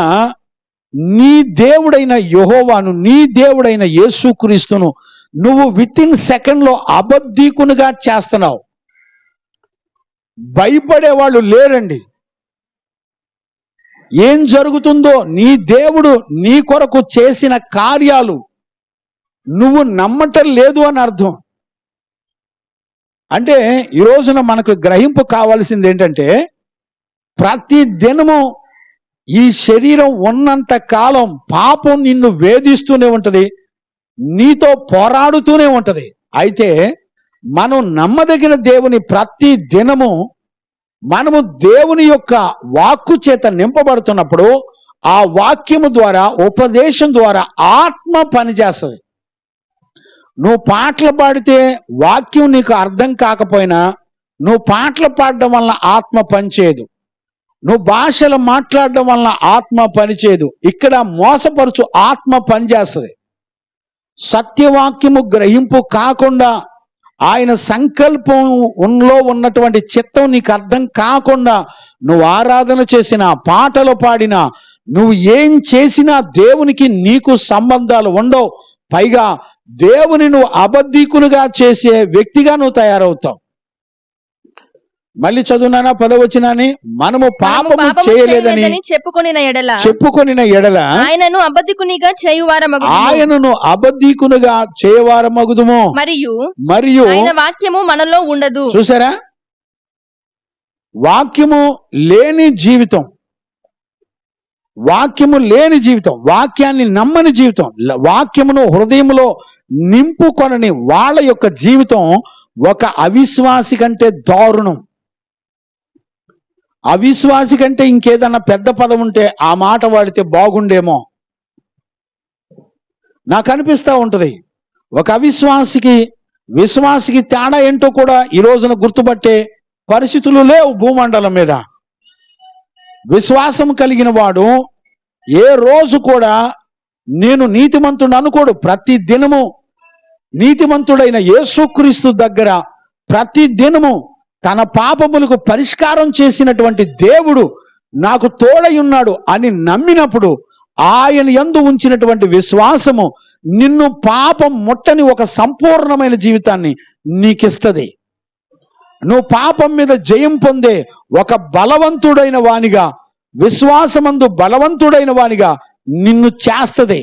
నీ దేవుడైన యెహోవాను, నీ దేవుడైన యేసుక్రీస్తును నువ్వు వితిన్ సెకండ్లో అబద్ధీకునిగా చేస్తున్నావు. భయపడేవాళ్ళు లేరండి. ఏం జరుగుతుందో, నీ దేవుడు నీ కొరకు చేసిన కార్యాలు నువ్వు నమ్మటం లేదు అని అర్థం. అంటే ఈ రోజున మనకు గ్రహింపు కావాల్సింది ఏంటంటే, ప్రతి దినము ఈ శరీరం ఉన్నంత కాలం పాపం నిన్ను వేధిస్తూనే ఉంటది, నీతో పోరాడుతూనే ఉంటది. అయితే మనం నమ్మదగిన దేవుని ప్రతి దినము మనము దేవుని యొక్క వాక్కు చేత నింపబడుతున్నప్పుడు, ఆ వాక్యము ద్వారా, ఉపదేశం ద్వారా ఆత్మ పనిచేస్తుంది. నువ్వు పాటలు పాడితే వాక్యం నీకు అర్థం కాకపోయినా, నువ్వు పాటలు పాడడం వల్ల ఆత్మ పనిచేయదు. నువ్వు భాషలు మాట్లాడడం వల్ల ఆత్మ పనిచేయదు. ఇక్కడ మోసపరుచు ఆత్మ పనిచేస్తుంది. సత్యవాక్యము గ్రహింపు కాకుండా, ఆయన సంకల్పంలో ఉన్నటువంటి చిత్తం నీకు అర్థం కాకుండా నువ్వు ఆరాధన చేసినా, పాటలు పాడినా, నువ్వు ఏం చేసినా దేవునికి నీకు సంబంధాలు ఉండవు. పైగా దేవుని నువ్వు అబద్ధీకునిగా చేసే వ్యక్తిగా నువ్వు తయారవుతావు. మళ్ళీ చదువునానా 10వ వచనాన్ని, మనము పాపము చేయలేదని చెప్పుకొనిన ఎడల ఆయనను అబద్ధీకునిగా చేయవారమగుదుము. మరియు ఆయన వాక్యము మనలో ఉండదు. చూసారా, వాక్యము లేని జీవితం, వాక్యము లేని జీవితం, వాక్యాన్ని నమ్మని జీవితం, వాక్యమును హృదయంలో నింపుకొనని వాళ్ళ యొక్క జీవితం ఒక అవిశ్వాసి కంటే దారుణం. అవిశ్వాసి కంటే ఇంకేదన్నా పెద్ద పదం ఉంటే ఆ మాట వాడితే బాగుండేమో నాకు అనిపిస్తూ ఉంటుంది. ఒక అవిశ్వాసికి విశ్వాసికి తేడా ఏంటో కూడా ఈ రోజున గుర్తుపట్టే పరిస్థితులు లేవు భూమండలం మీద. విశ్వాసం కలిగిన వాడు ఏ రోజు కూడా నేను నీతిమంతుడు అనుకోడు. ప్రతి దినము నీతిమంతుడైన యేసుక్రీస్తు దగ్గర ప్రతి దినము తన పాపములకు పరిష్కారం చేసినటువంటి దేవుడు నాకు తోడై ఉన్నాడు అని నమ్మినప్పుడు ఆయన యందు ఉంచినటువంటి విశ్వాసము నిన్ను పాపం ముట్టని ఒక సంపూర్ణమైన జీవితాన్ని నీకిస్తుంది. నువ్వు పాపం మీద జయం పొందే ఒక బలవంతుడైన వానిగా, విశ్వాసమందు బలవంతుడైన వానిగా నిన్ను చేస్తుంది.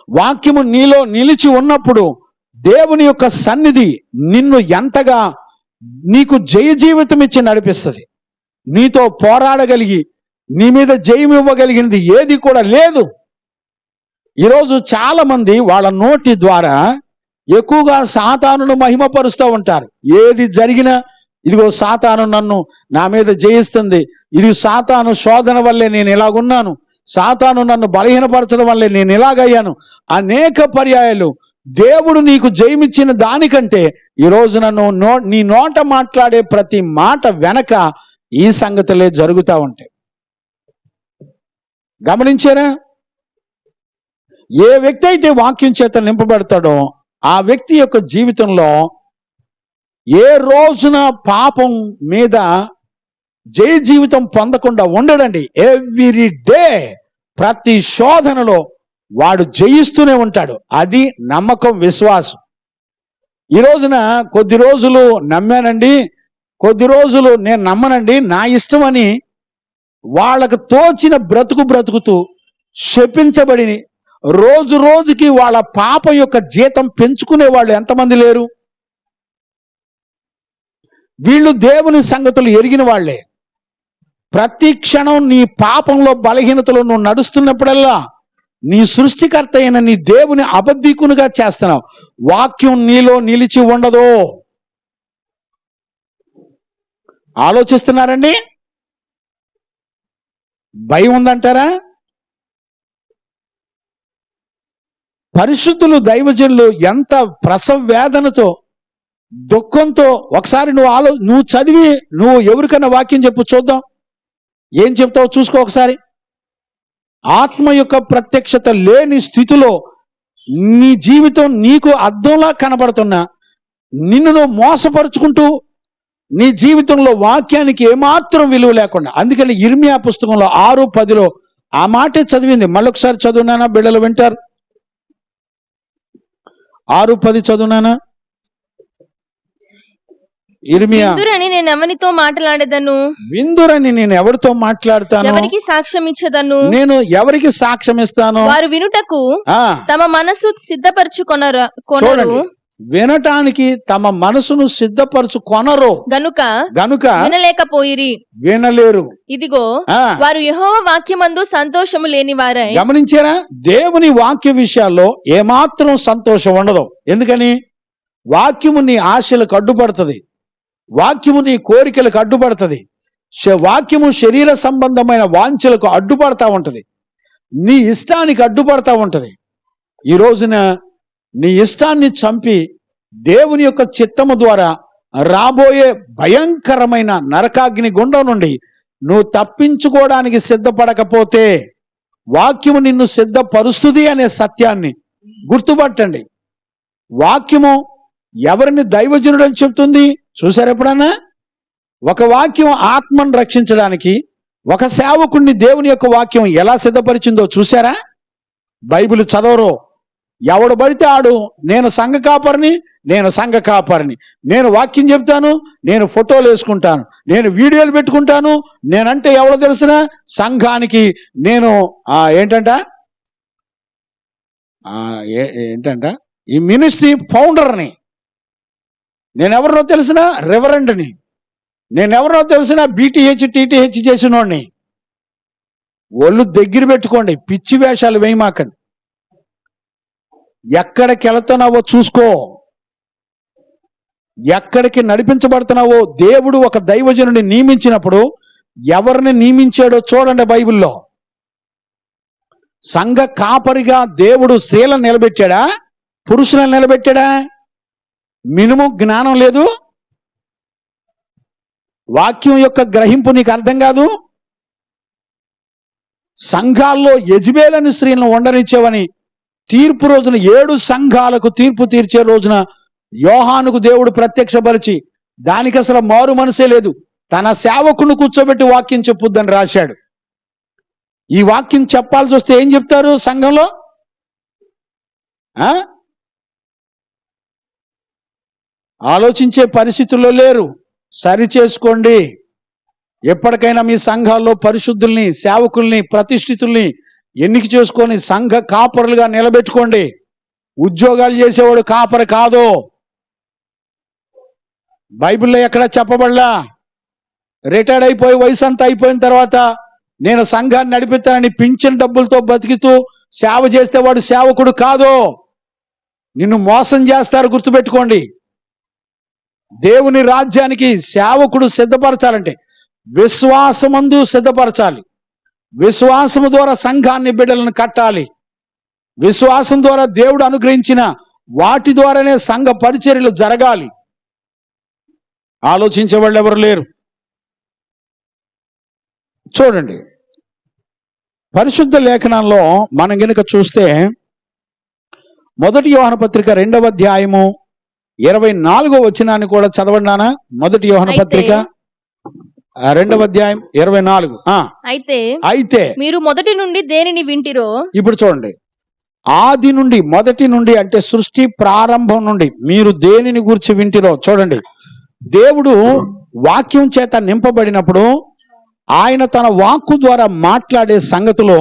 వాక్యము నీలో నిలిచి ఉన్నప్పుడు దేవుని యొక్క సన్నిధి నిన్ను ఎంతగా నీకు జయ జీవితం ఇచ్చి నడిపిస్తుంది. నీతో పోరాడగలిగి నీ మీద జయం ఇవ్వగలిగినది ఏది కూడా లేదు. ఈరోజు చాలా మంది వాళ్ళ నోటి ద్వారా ఎక్కువగా సాతానును మహిమపరుస్తూ ఉంటారు. ఏది జరిగినా ఇదిగో సాతాను నన్ను నా మీద జయిస్తుంది, ఇది సాతాను శోధన వల్లే నేను ఇలాగున్నాను, సాతాను నన్ను బలహీనపరచడం వల్లే నేను ఇలాగయ్యాను. అనేక పర్యాయాలు దేవుడు నీకు జయమిచ్చిన దానికంటే ఈ రోజున నీ నోట మాట్లాడే ప్రతి మాట వెనక ఈ సంగతులే జరుగుతూ ఉంటాయి. గమనించారా? ఏ వ్యక్తి అయితే వాక్యం చేత నింపబడతాడో ఆ వ్యక్తి యొక్క జీవితంలో ఏ రోజున పాపం మీద జయ జీవితం పొందకుండా ఉండడండి. ఎవ్రీ డే ప్రతి శోధనలో వాడు జయిస్తూనే ఉంటాడు. అది నమ్మకం, విశ్వాసం. ఈ రోజున కొద్ది రోజులు నమ్మానండి, కొద్ది రోజులు నేను నమ్మనండి, నా ఇష్టం అని వాళ్ళకు తోచిన బ్రతుకుతూ శపించబడి రోజు రోజుకి వాళ్ళ పాపం యొక్క జీతం పెంచుకునే వాళ్ళు ఎంతమంది లేరు? వీళ్ళు దేవుని సంగతులు ఎరిగిన వాళ్లే. ప్రతి క్షణం నీ పాపంలో బలహీనతలో నువ్వు నడుస్తున్నప్పుడల్లా నీ సృష్టికర్త అయిన నీ దేవుని అబద్ధికునిగా చేస్తున్నావు. వాక్యం నీలో నిలిచి ఉండదు. ఆలోచిస్తున్నారండి? భయం ఉందంటారా? పరిశుద్ధులు దైవజనులు ఎంత ప్రసవ వేదనతో దుఃఖంతో ఒకసారి నువ్వు చదివి నువ్వు ఎవరికైనా వాక్యం చెప్పు చూద్దాం. ఏం చెప్తావు చూసుకో ఒకసారి. ఆత్మ యొక్క ప్రత్యక్షత లేని స్థితిలో నీ జీవితం నీకు అద్దంలా కనబడుతున్నా నిన్ను నువ్వు మోసపరుచుకుంటూ నీ జీవితంలో వాక్యానికి ఏమాత్రం విలువ లేకుండా. అందుకని ఇర్మియా పుస్తకంలో 6:10 ఆ మాటే చదివింది. మళ్ళొకసారి చదువునానా, బిడ్డలు వింటారు. 6:10 చదువునానా. ఇర్మియా, విందురని నేను ఎవరితో మాట్లాడేదను, విందురని నేను ఎవరితో మాట్లాడతాను, ఎవరికి సాక్ష్యం ఇచ్చదను, నేను ఎవరికి సాక్ష్యం ఇస్తాను? వారు వినుటకు తమ మనసు సిద్ధపరచుకొనరు, వినటానికి తమ మనసును సిద్ధపరచుకొనరు గనుక వినలేరు. ఇదిగో వారు యెహోవా వాక్యమందు సంతోషము లేని వారై. గమనించారా? దేవుని వాక్య విషయాల్లో ఏమాత్రం సంతోషం ఉండదు. ఎందుకని? వాక్యము నీ ఆశలకు అడ్డుపడుతుంది, వాక్యము నీ కోరికలకు అడ్డుపడుతుంది, వాక్యము శరీర సంబంధమైన వాంఛలకు అడ్డుపడతా ఉంటది, నీ ఇష్టానికి అడ్డుపడతా ఉంటది. ఈ రోజున నీ ఇష్టాన్ని చంపి దేవుని యొక్క చిత్తము ద్వారా రాబోయే భయంకరమైన నరకాగ్ని గుండం నుండి నువ్వు తప్పించుకోవడానికి సిద్ధపడకపోతే వాక్యము నిన్ను సిద్ధపరుస్తుంది అనే సత్యాన్ని గుర్తుపట్టండి. వాక్యము ఎవరిని దైవజనుడు అని చెప్తుంది చూసారు ఎప్పుడన్నా? ఒక వాక్యం ఆత్మను రక్షించడానికి ఒక సేవకుడిని దేవుని యొక్క వాక్యం ఎలా సిద్ధపరిచిందో చూసారా? బైబిల్ చదవరు. ఎవడు పడితే ఆడు నేను సంఘ కాపరిని, నేను వాక్యం చెప్తాను, నేను ఫోటోలు వేసుకుంటాను, నేను వీడియోలు పెట్టుకుంటాను, నేనంటే ఎవడో తెలిసిన సంఘానికి నేను ఏంటంట ఈ మినిస్ట్రీ ఫౌండర్ని, నేనెవరినో తెలిసిన రెవరెండ్ని, నేనెవరో తెలిసిన బీటీహెచ్ టీటీహెచ్ చేసినోడిని. ఒళ్ళు దగ్గర పెట్టుకోండి, పిచ్చి వేషాలు వేయమాకండి. ఎక్కడికి వెళుతున్నావో చూసుకో, ఎక్కడికి నడిపించబడుతున్నావో. దేవుడు ఒక దైవజనుడిని నియమించినప్పుడు ఎవరిని నియమించాడో చూడండి బైబిల్లో. సంఘ కాపరిగా దేవుడు స్త్రీలను నిలబెట్టాడా, పురుషులను నిలబెట్టాడా? మినిమం జ్ఞానం లేదు, వాక్యం యొక్క గ్రహింపు నీకు అర్థం కాదు. సంఘాల్లో యెజబెలు స్త్రీలను ఉండనిచ్చేవని తీర్పు రోజున 7 సంఘాలకు తీర్పు తీర్చే రోజున యోహానుకు దేవుడు ప్రత్యక్షపరిచి, దానికి అసలు మారు మనసే లేదు, తన సేవకుని కూర్చోబెట్టి వాక్యం చెప్పుద్దని రాశాడు. ఈ వాక్యం చెప్పాల్సి వస్తే ఏం చెప్తారు సంఘంలో? ఆలోచించే పరిస్థితుల్లో లేరు. సరి చేసుకోండి. ఎప్పటికైనా మీ సంఘాల్లో పరిశుద్ధుల్ని, సేవకుల్ని, ప్రతిష్ఠితుల్ని ఎన్నిక చేసుకొని సంఘ కాపరులుగా నిలబెట్టుకోండి. ఉద్యోగాలు చేసేవాడు కాపరి కాదు. బైబిల్లో ఎక్కడ చెప్పబడలా రిటైర్డ్ అయిపోయి వయసు అంతా అయిపోయిన తర్వాత నేను సంఘాన్ని నడిపిస్తానని పింఛన్ డబ్బులతో బతుకుతూ సేవ చేస్తే వాడు సేవకుడు కాదు. నిన్ను మోసం చేస్తారు, గుర్తుపెట్టుకోండి. దేవుని రాజ్యానికి సేవకుడు సిద్ధపరచాలంటే విశ్వాసమందు సిద్ధపరచాలి. విశ్వాసము ద్వారా సంఘాన్ని, బిడ్డలను కట్టాలి. విశ్వాసం ద్వారా దేవుడు అనుగ్రహించిన వాటి ద్వారానే సంఘ పరిచర్యలు జరగాలి. ఆలోచించే వాళ్ళు ఎవరు లేరు. చూడండి, పరిశుద్ధ లేఖనంలో మనం గనుక చూస్తే 1 యోహాను పత్రిక 2వ అధ్యాయము 24వ వచనాన్ని కూడా చదవండానా? 1 యోహాను పత్రిక 2వ అధ్యాయం 24. అయితే మీరు మొదటి నుండి దేనిని వింటిరో. ఇప్పుడు చూడండి, ఆది నుండి, మొదటి నుండి అంటే సృష్టి ప్రారంభం నుండి మీరు దేనిని గురించి వింటిరో. చూడండి, దేవుడు వాక్యం చేత నింపబడినప్పుడు ఆయన తన వాక్కు ద్వారా మాట్లాడే సంగతులు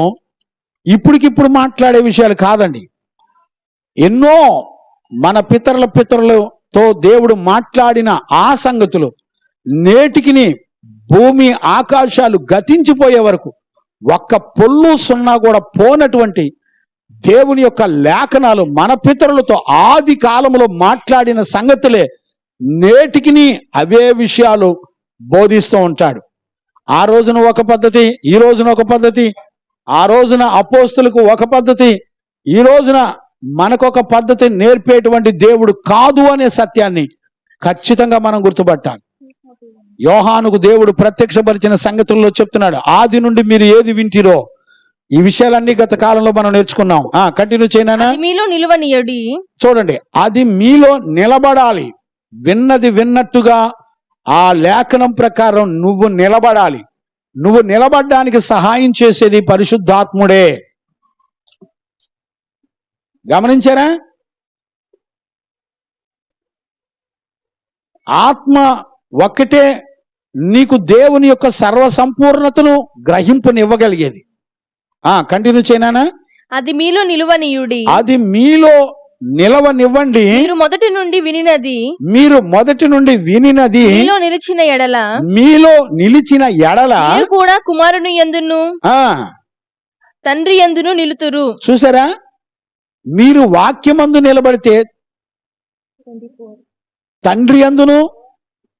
ఇప్పటికిప్పుడు మాట్లాడే విషయాలు కాదండి. ఎన్నో మన పితరులతో దేవుడు మాట్లాడిన ఆ సంగతులు నేటికిని భూమి ఆకాశాలు గతించిపోయే వరకు ఒక్క పొల్లు సున్నా కూడా పోనటువంటి దేవుని యొక్క లేఖనాలు మన పితరులతో ఆది కాలంలో మాట్లాడిన సంగతులే నేటికిని అవే విషయాలు బోధిస్తూ ఉంటాడు. ఆ రోజున ఒక పద్ధతి, ఈ రోజున ఒక పద్ధతి. ఆ రోజున అపోస్తులకు ఒక పద్ధతి, ఈ రోజున మనకొక పద్ధతి నేర్పేటువంటి దేవుడు కాదు అనే సత్యాన్ని ఖచ్చితంగా మనం గుర్తుపట్టాలి. యోహానుకు దేవుడు ప్రత్యక్షపరిచిన సంగతుల్లో చెప్తున్నాడు, ఆది నుండి మీరు ఏది వింటిరో. ఈ విషయాలన్నీ గత కాలంలో మనం నేర్చుకున్నాం. కంటిన్యూ చేయనా? మీలో నిలువనీయుడి. చూడండి, అది మీలో నిలబడాలి. విన్నది విన్నట్టుగా ఆ లేఖనం ప్రకారం నువ్వు నిలబడాలి. నువ్వు నిలబడడానికి సహాయం చేసేది పరిశుద్ధాత్ముడే. గమనించారా? ఆత్మ ఒక్కటే నీకు దేవుని యొక్క సర్వసంపూర్ణతను గ్రహింపునివ్వగలిగేది. కంటిన్యూ చేయనా? అది మీలో నిలువనీయుడి. అది మీలో నిలవనివ్వండి. మీరు మొదటి నుండి వినినది మీలో నిలిచిన ఎడల మీరు కూడా కుమారుని యందును తండ్రి యందును నిలుతురు. చూసారా? మీరు వాక్యమందు నిలబడితే తండ్రి యందును,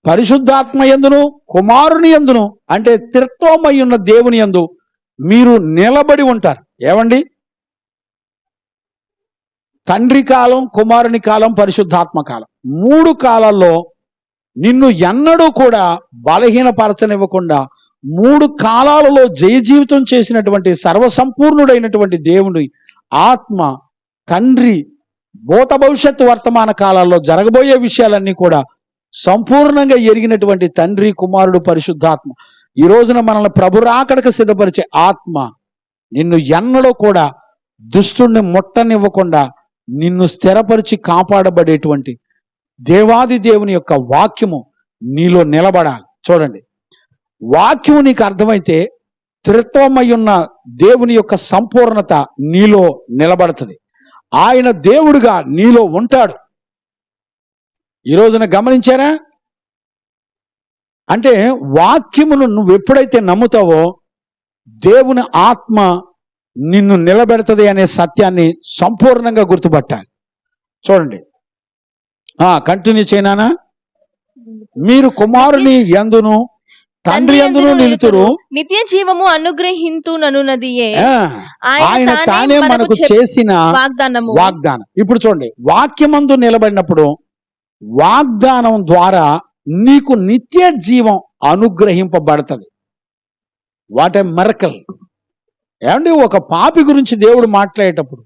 పరిశుద్ధాత్మ యందును, కుమారుని యందును అంటే త్రిత్వమై ఉన్న దేవుని యందు మీరు నిలబడి ఉంటారు. ఏమండి? తండ్రి కాలం, కుమారుని కాలం, పరిశుద్ధాత్మ కాలం, 3 కాలాల్లో నిన్ను ఎన్నడూ కూడా బలహీనపరచనివ్వకుండా 3 కాలాలలో జయ జీవితం చేసినటువంటి సర్వసంపూర్ణుడైనటువంటి దేవుని ఆత్మ, తండ్రి భూత భవిష్యత్తు వర్తమాన కాలాల్లో జరగబోయే విషయాలన్నీ కూడా సంపూర్ణంగా ఎరిగినటువంటి తండ్రి, కుమారుడు, పరిశుద్ధాత్మ ఈ రోజున మనల్ని ప్రభు రాకడకు సిద్ధపరిచే ఆత్మ నిన్ను ఎన్నడూ కూడా దుష్టుణ్ణి ముట్టనివ్వకుండా నిన్ను స్థిరపరిచి కాపాడబడేటువంటి దేవాది దేవుని యొక్క వాక్యము నీలో నిలబడాలి. చూడండి, వాక్యము నీకు అర్థమైతే త్రిత్వమై ఉన్న దేవుని యొక్క సంపూర్ణత నీలో నిలబడుతుంది. ఆయన దేవుడుగా నీలో ఉంటాడు. ఈ రోజున గమనించారా? అంటే వాక్యమును నువ్వు ఎప్పుడైతే నమ్ముతావో దేవుని ఆత్మ నిన్ను నిలబెడతది అనే సత్యాన్ని సంపూర్ణంగా గుర్తుపట్టాలి. చూడండి, కంటిన్యూ చేయనా? మీరు కుమారుని యందును తండ్రి యందును నిలుతురు, నిత్య జీవము అనుగ్రహింతుననున్నదియే ఆయన తానే మనకు చేసిన వాగ్దానం. ఇప్పుడు చూడండి, వాక్యమందు నిలబడినప్పుడు వాగ్దానం ద్వారా నీకు నిత్య జీవం అనుగ్రహింపబడుతుంది. What a miracle! ఏమండి, ఒక పాపి గురించి దేవుడు మాట్లాడేటప్పుడు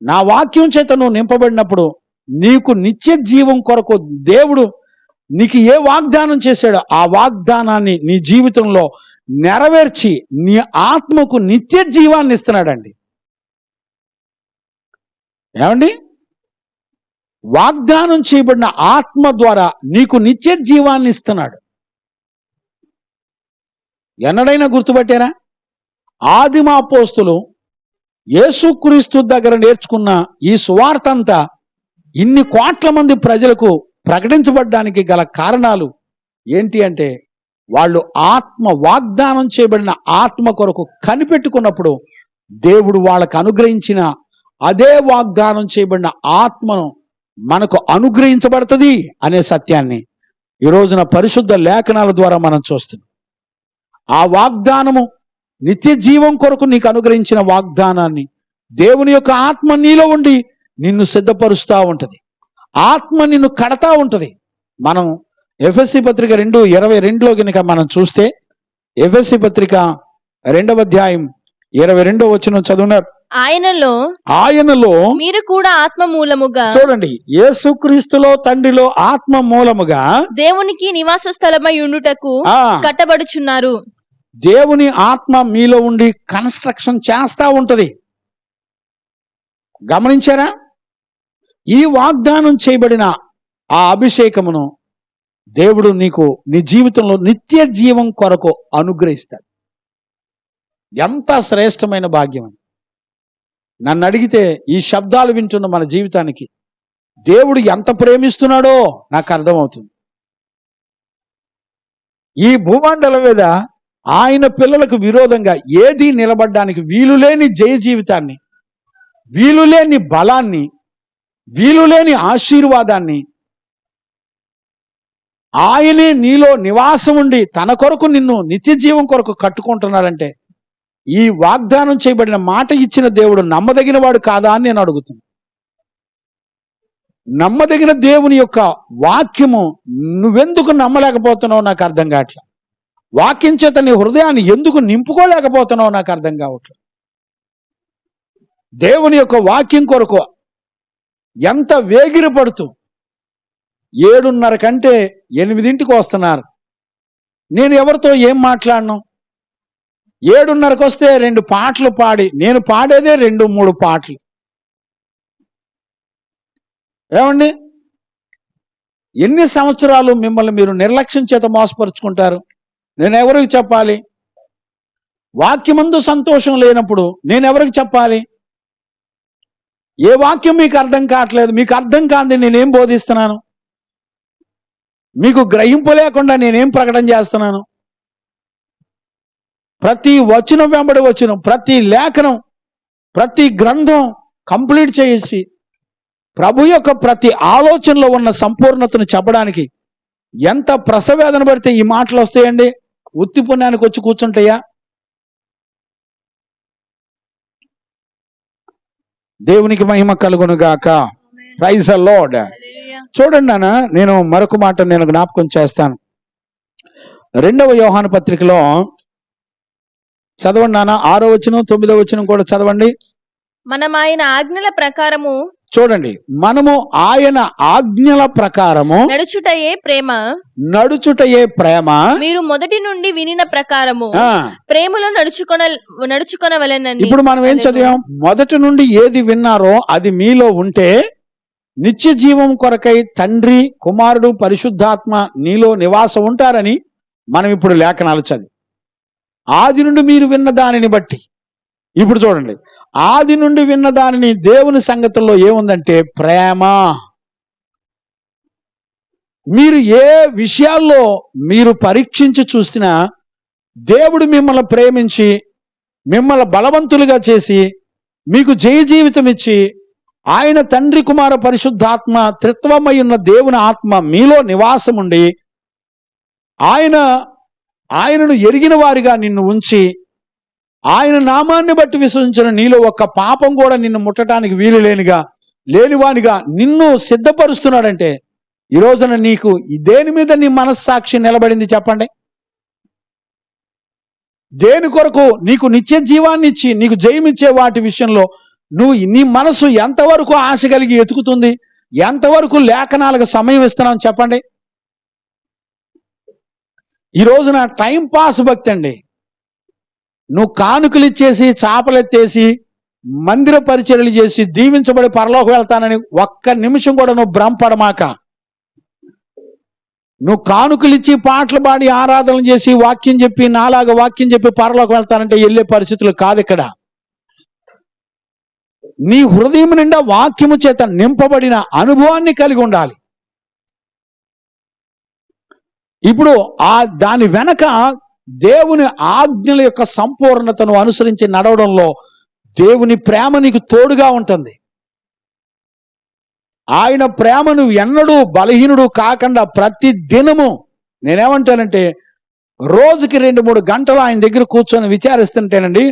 నా వాక్యం చేత నువ్వు నింపబడినప్పుడు నీకు నిత్య జీవం కొరకు దేవుడు నీకు ఏ వాగ్దానం చేశాడో ఆ వాగ్దానాన్ని నీ జీవితంలో నెరవేర్చి నీ ఆత్మకు నిత్య జీవాన్ని ఇస్తున్నాడండి. ఏమండి, వాగ్దానం చేయబడిన ఆత్మ ద్వారా నీకు నిత్య జీవాన్ని ఇస్తున్నాడు. ఎన్నడైనా గుర్తుపట్టారా? ఆదిమ అపోస్తులు యేసుక్రీస్తు దగ్గర నేర్చుకున్న ఈ సువార్త అంతా ఇన్ని కోట్ల మంది ప్రజలకు ప్రకటించబడ్డానికి గల కారణాలు ఏంటి అంటే వాళ్ళు వాగ్దానం చేయబడిన ఆత్మ కొరకు కనిపెట్టుకున్నప్పుడు దేవుడు వాళ్ళకు అనుగ్రహించిన అదే వాగ్దానం చేయబడిన ఆత్మను మనకు అనుగ్రహించబడుతుంది అనే సత్యాన్ని ఈ రోజున పరిశుద్ధ లేఖనాల ద్వారా మనం చూస్తున్నాం. ఆ వాగ్దానము నిత్య జీవం కొరకు నీకు అనుగ్రహించిన వాగ్దానాన్ని దేవుని యొక్క ఆత్మ నీలో ఉండి నిన్ను సిద్ధపరుస్తూ ఉంటుంది. ఆత్మ నిన్ను కడతా ఉంటుంది. మనం ఎఫెసీ పత్రిక 2:22 కనుక మనం చూస్తే, ఎఫెసీ పత్రిక 2వ అధ్యాయం 22వ వచనం చదువున్నారు. ఆయనలో మీరు కూడా ఆత్మ మూలముగా, చూడండి, యేసుక్రీస్తులో తండ్రిలో ఆత్మ మూలముగా దేవునికి నివాస స్థలమై ఉండుటకు కట్టబడుచున్నారు. దేవుని ఆత్మ మీలో ఉండి కన్స్ట్రక్షన్ చేస్తా ఉంటది. గమనించారా? ఈ వాగ్దానం చేయబడిన ఆ అభిషేకమును దేవుడు నీకు నీ జీవితంలో నిత్య జీవం కొరకు అనుగ్రహిస్తాడు. ఎంత శ్రేష్టమైన భాగ్యం! నన్ను అడిగితే ఈ శబ్దాలు వింటున్న మన జీవితానికి దేవుడు ఎంత ప్రేమిస్తున్నాడో నాకు అర్థమవుతుంది. ఈ భూమండలం మీద ఆయన పిల్లలకు విరోధంగా ఏది నిలబడడానికి వీలులేని జయ జీవితాన్ని, వీలులేని బలాన్ని, వీలులేని ఆశీర్వాదాన్ని ఆయనే నీలో నివాసం ఉండి తన కొరకు నిన్ను నిత్య జీవం కొరకు కట్టుకుంటున్నాడంటే ఈ వాగ్దానం చేయబడిన మాట ఇచ్చిన దేవుడు నమ్మదగిన వాడు కాదా అని నేను అడుగుతున్నాను. నమ్మదగిన దేవుని యొక్క వాక్యము నువ్వెందుకు నమ్మలేకపోతున్నావు నాకు అర్థం కావట్లేదు. వాక్యం చేత నీ హృదయాన్ని ఎందుకు నింపుకోలేకపోతున్నావు నాకు అర్థం కావట్లేదు. దేవుని యొక్క వాక్యం కొరకు ఎంత వేగిరి పడుతూ 7:30 కంటే 8ంటికి వస్తున్నారు. నేను ఎవరితో ఏం మాట్లాడను? 7:30కి వస్తే 2 పాటలు పాడి, నేను పాడేదే 2-3 పాటలు. ఏమండి, ఎన్ని సంవత్సరాలు మిమ్మల్ని మీరు నిర్లక్ష్యం చేత మోసపరుచుకుంటారు? నేను ఎవరికి చెప్పాలి? వాక్యమందు సంతోషం లేనప్పుడు నేను ఎవరికి చెప్పాలి? ఏ వాక్యం మీకు అర్థం కావట్లేదు? మీకు అర్థం కాంది నేనేం బోధిస్తున్నాను? మీకు గ్రహింపు లేకుండా నేనేం ప్రకటన చేస్తున్నాను? ప్రతి వచనం వెంబడి వచనం, ప్రతి లేఖనం, ప్రతి గ్రంథం కంప్లీట్ చేసి ప్రభు యొక్క ప్రతి ఆలోచనలో ఉన్న సంపూర్ణతను చెప్పడానికి ఎంత ప్రసవేదన పడితే ఈ మాటలు వస్తాయండి? ఉత్తి పుణ్యానికి వచ్చి కూర్చుంటాయా? దేవునికి మహిమ కలుగును గాక. Praise the lord. చూడండి నాన్న, నేను మరొక మాట నేను జ్ఞాపకం చేస్తాను. 2వ యోహాను పత్రికలో చదవండి నాన్న, 6వ వచనం 9వ వచనం కూడా చదవండి. మనం ఆయన ఆజ్ఞల ప్రకారము, చూడండి, మనము ఆయన ఆజ్ఞల ప్రకారము నడుచుటయే ప్రేమ, మీరు మొదటి నుండి వినిన ప్రకారము ప్రేమలో నడుచుకొనవలెనని. ఇప్పుడు మనం ఏం చదివాం? మొదటి నుండి ఏది విన్నారో అది మీలో ఉంటే నిత్య జీవం కొరకై తండ్రి, కుమారుడు, పరిశుద్ధాత్మ నీలో నివాసం ఉంటారని మనం ఇప్పుడు లేఖనాలు చదివి, ఆది నుండి మీరు విన్న దానిని బట్టి ఇప్పుడు చూడండి, ఆది నుండి విన్న దానిని దేవుని సంగతుల్లో ఏముందంటే ప్రేమ. మీరు ఏ విషయాల్లో మీరు పరీక్షించి చూసినా దేవుడు మిమ్మల్ని ప్రేమించి మిమ్మల్ని బలవంతులుగా చేసి మీకు జయ జీవితం ఇచ్చి ఆయన తండ్రి కుమార పరిశుద్ధాత్మ త్రిత్వమై ఉన్న దేవుని ఆత్మ మీలో నివాసం ఉండి ఆయనను ఎరిగిన వారిగా నిన్ను ఉంచి ఆయన నామాన్ని బట్టి విశ్వసించిన నీలో ఒక్క పాపం కూడా నిన్ను ముట్టడానికి వీలు లేనివానిగా నిన్ను సిద్ధపరుస్తున్నాడంటే ఈ రోజున నీకు దేని మీద నీ మనస్సాక్షి నిలబడింది చెప్పండి? దేని కొరకు నీకు నిత్య జీవాన్ని ఇచ్చి నీకు జయమిచ్చే వాటి విషయంలో నీ మనసు ఎంతవరకు ఆశ కలిగి ఎతుకుతుంది? ఎంతవరకు లేఖనాలకు సమయం ఇస్తున్నావు చెప్పండి? ఈ రోజున టైం పాస్ భక్తి అండి. నువ్వు కానుకలు ఇచ్చేసి చాపలెత్తేసి మందిర పరిచర్యలు చేసి దీవించబడి పరలోకి వెళ్తానని ఒక్క నిమిషం కూడా నువ్వు భ్రమపడమాక. నువ్వు కానుకలు ఇచ్చి పాటలు పాడి ఆరాధనలు చేసి వాక్యం చెప్పి నాలాగా వాక్యం చెప్పి పరలోకి వెళ్తానంటే వెళ్ళే పరిస్థితులు కాదు ఇక్కడ. నీ హృదయం నిండా వాక్యము చేత నింపబడిన అనుభవాన్ని కలిగి ఉండాలి. ఇప్పుడు దాని వెనక దేవుని ఆజ్ఞల యొక్క సంపూర్ణతను అనుసరించి నడవడంలో దేవుని ప్రేమ నీకు తోడుగా ఉంటుంది. ఆయన ప్రేమను ఎన్నడూ బలహీనుడు కాకుండా ప్రతి దినము నేనేమంటానంటే రోజుకి 2-3 గంటలు ఆయన దగ్గర కూర్చొని విచారిస్తుంటేనండి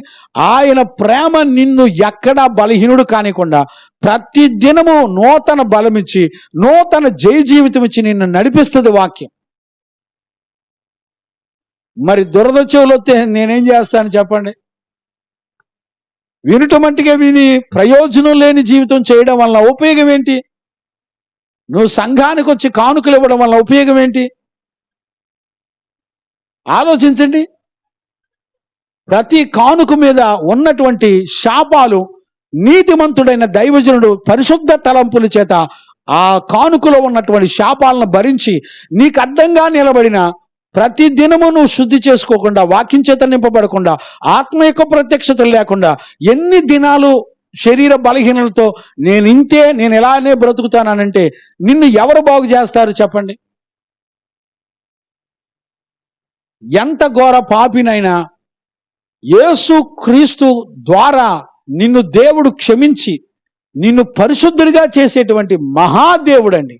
ఆయన ప్రేమ నిన్ను ఎక్కడా బలహీనుడు కానికుండా ప్రతి దినము నూతన బలమిచ్చి నూతన జయ జీవితం ఇచ్చి నిన్ను నడిపిస్తుంది వాక్యం. మరి దురద చెవులు వస్తే నేనేం చేస్తాను చెప్పండి? వినుట మట్టిగా విని ప్రయోజనం లేని జీవితం చేయడం వల్ల ఉపయోగం ఏంటి? నువ్వు సంఘానికి వచ్చి కానుకలు ఇవ్వడం వల్ల ఉపయోగం ఏంటి? ఆలోచించండి. ప్రతి కానుక మీద ఉన్నటువంటి శాపాలు నీతిమంతుడైన దైవజనుడు పరిశుద్ధ తలంపుల చేత ఆ కానుకలో ఉన్నటువంటి శాపాలను భరించి నీకు అడ్డంగా నిలబడిన ప్రతి దినము నువ్వు శుద్ధి చేసుకోకుండా వాక్యం చేత నింపబడకుండా ఆత్మ యొక్క ప్రత్యక్షత లేకుండా ఎన్ని దినాలు శరీర బలహీనలతో నేను ఎలానే బ్రతుకుతానంటే నిన్ను ఎవరు బాగు చేస్తారు చెప్పండి? ఎంత ఘోర పాపినైనా యేసు క్రీస్తు ద్వారా నిన్ను దేవుడు క్షమించి నిన్ను పరిశుద్ధుడిగా చేసేటువంటి మహాదేవుడండి.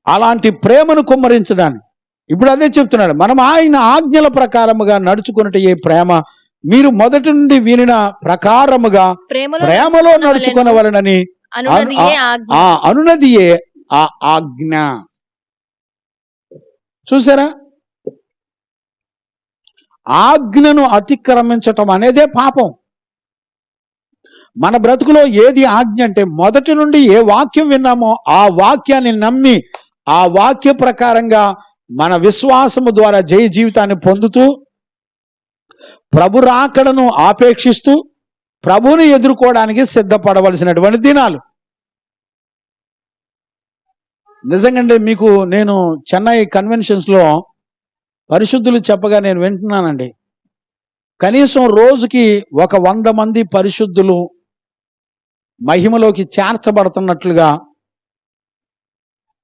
అలాంటి ప్రేమను కుమ్మరించడానికి ఇప్పుడు అదే చెప్తున్నాడు. మనం ఆయన ఆజ్ఞల ప్రకారముగా నడుచుకున్నట్టు ఏ ప్రేమ మీరు మొదటి నుండి వినిన ప్రకారముగా ప్రేమలో నడుచుకొనవలెనని అనునదియే ఆ ఆజ్ఞ. చూసారా? ఆజ్ఞను అతిక్రమించటం అనేదే పాపం. మన బ్రతుకులో ఏది ఆజ్ఞ అంటే మొదటి నుండి ఏ వాక్యం విన్నామో ఆ వాక్యాన్ని నమ్మి ఆ వాక్య ప్రకారంగా మన విశ్వాసము ద్వారా జయ జీవితాన్ని పొందుతూ ప్రభు రాకడను ఆపేక్షిస్తూ ప్రభువుని ఎదుర్కోవడానికి సిద్ధపడవలసినటువంటి దినాలు. నిజంగా మీకు నేను చెన్నై కన్వెన్షన్స్లో పరిశుద్ధులు చెప్పగా నేను వింటున్నానండి. కనీసం రోజుకి 100 మంది పరిశుద్ధులు మహిమలోకి చేర్చబడుతున్నట్లుగా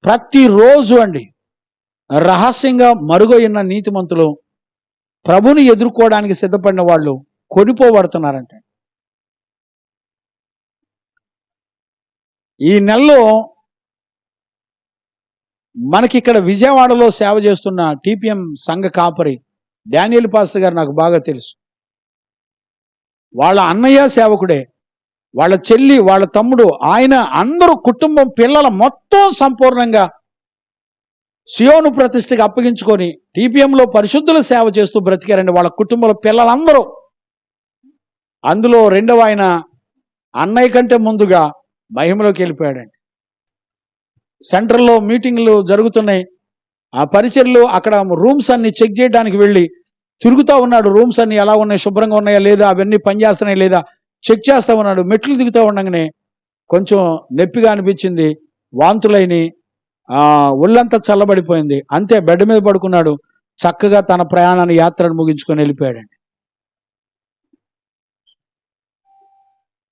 ప్రతిరోజు అండి రహస్యంగా మరుగైన నీతిమంతులు ప్రభుని ఎదుర్కోవడానికి సిద్ధపడిన వాళ్ళు కొనిపోబడుతున్నారంటే. ఈ నెలలో మనకి ఇక్కడ విజయవాడలో సేవ చేస్తున్న టీపీఎం సంఘ కాపరి డానియల్ పాస్టర్ గారు నాకు బాగా తెలుసు. వాళ్ళ అన్నయ్య సేవకుడే, వాళ్ళ చెల్లి, వాళ్ళ తమ్ముడు, ఆయన అందరూ కుటుంబం పిల్లల మొత్తం సంపూర్ణంగా సియోను ప్రతిష్టకి అప్పగించుకొని టీపీఎంలో పరిశుద్ధుల సేవ చేస్తూ బ్రతికారండి. వాళ్ళ కుటుంబంలో పిల్లలందరూ. అందులో రెండవ ఆయన అన్నయ్య కంటే ముందుగా మహిమలోకి వెళ్ళిపోయాడండి. సెంటర్లో మీటింగ్లు జరుగుతున్నాయి. ఆ పరిచర్లు అక్కడ రూమ్స్ అన్ని చెక్ చేయడానికి వెళ్ళి తిరుగుతూ ఉన్నాడు. రూమ్స్ అన్ని ఎలా ఉన్నాయి, శుభ్రంగా ఉన్నాయా లేదా, అవన్నీ పనిచేస్తున్నాయి లేదా చెక్ చేస్తూ ఉన్నాడు. మెట్లు దిగుతూ ఉండగానే కొంచెం నొప్పిగా అనిపించింది, వాంతులైని ఒళ్ళంతా చల్లబడిపోయింది. అంతే బెడ్ మీద పడుకున్నాడు. చక్కగా తన ప్రయాణాన్ని యాత్రను ముగించుకొని వెళ్ళిపోయాడండి.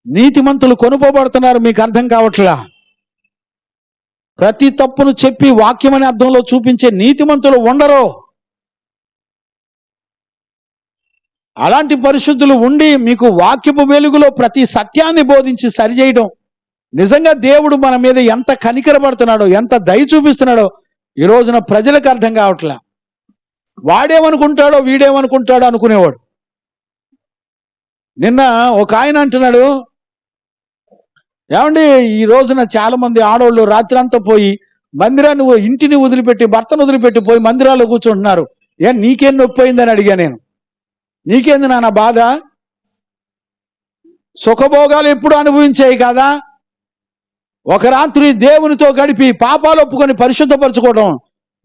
నీతిమంతులు కొనుపోబడుతున్నారు, మీకు అర్థం కావట్లా. ప్రతి తప్పును చెప్పి వాక్యం అనే అర్థంలో చూపించే నీతిమంతులు ఉండరు. అలాంటి పరిశుద్ధులు ఉండి మీకు వాక్యపు వెలుగులో ప్రతి సత్యాన్ని బోధించి సరిచేయడం, నిజంగా దేవుడు మన మీద ఎంత కనికరపడుతున్నాడో, ఎంత దయ చూపిస్తున్నాడో ఈ రోజున ప్రజలకు అర్థం కావట్లే. వాడేమనుకుంటాడో వీడేమనుకుంటాడో అనుకునేవాడు. నిన్న ఒక ఆయన అంటున్నాడు, ఏమండి ఈ రోజున చాలా మంది ఆడవాళ్ళు రాత్రంతా పోయి మందిరాన్ని, ఇంటిని వదిలిపెట్టి, భర్తను వదిలిపెట్టి పోయి మందిరాల్లో కూర్చుంటున్నారు. నీకేం నొప్పి అయిందని అడిగా నేను. నీకేంది నాన్న బాధ? సుఖభోగాలు ఎప్పుడు అనుభవించాయి కదా. ఒక రాత్రి దేవునితో గడిపి పాపాలు ఒప్పుకొని పరిశుద్ధపరచుకోవడం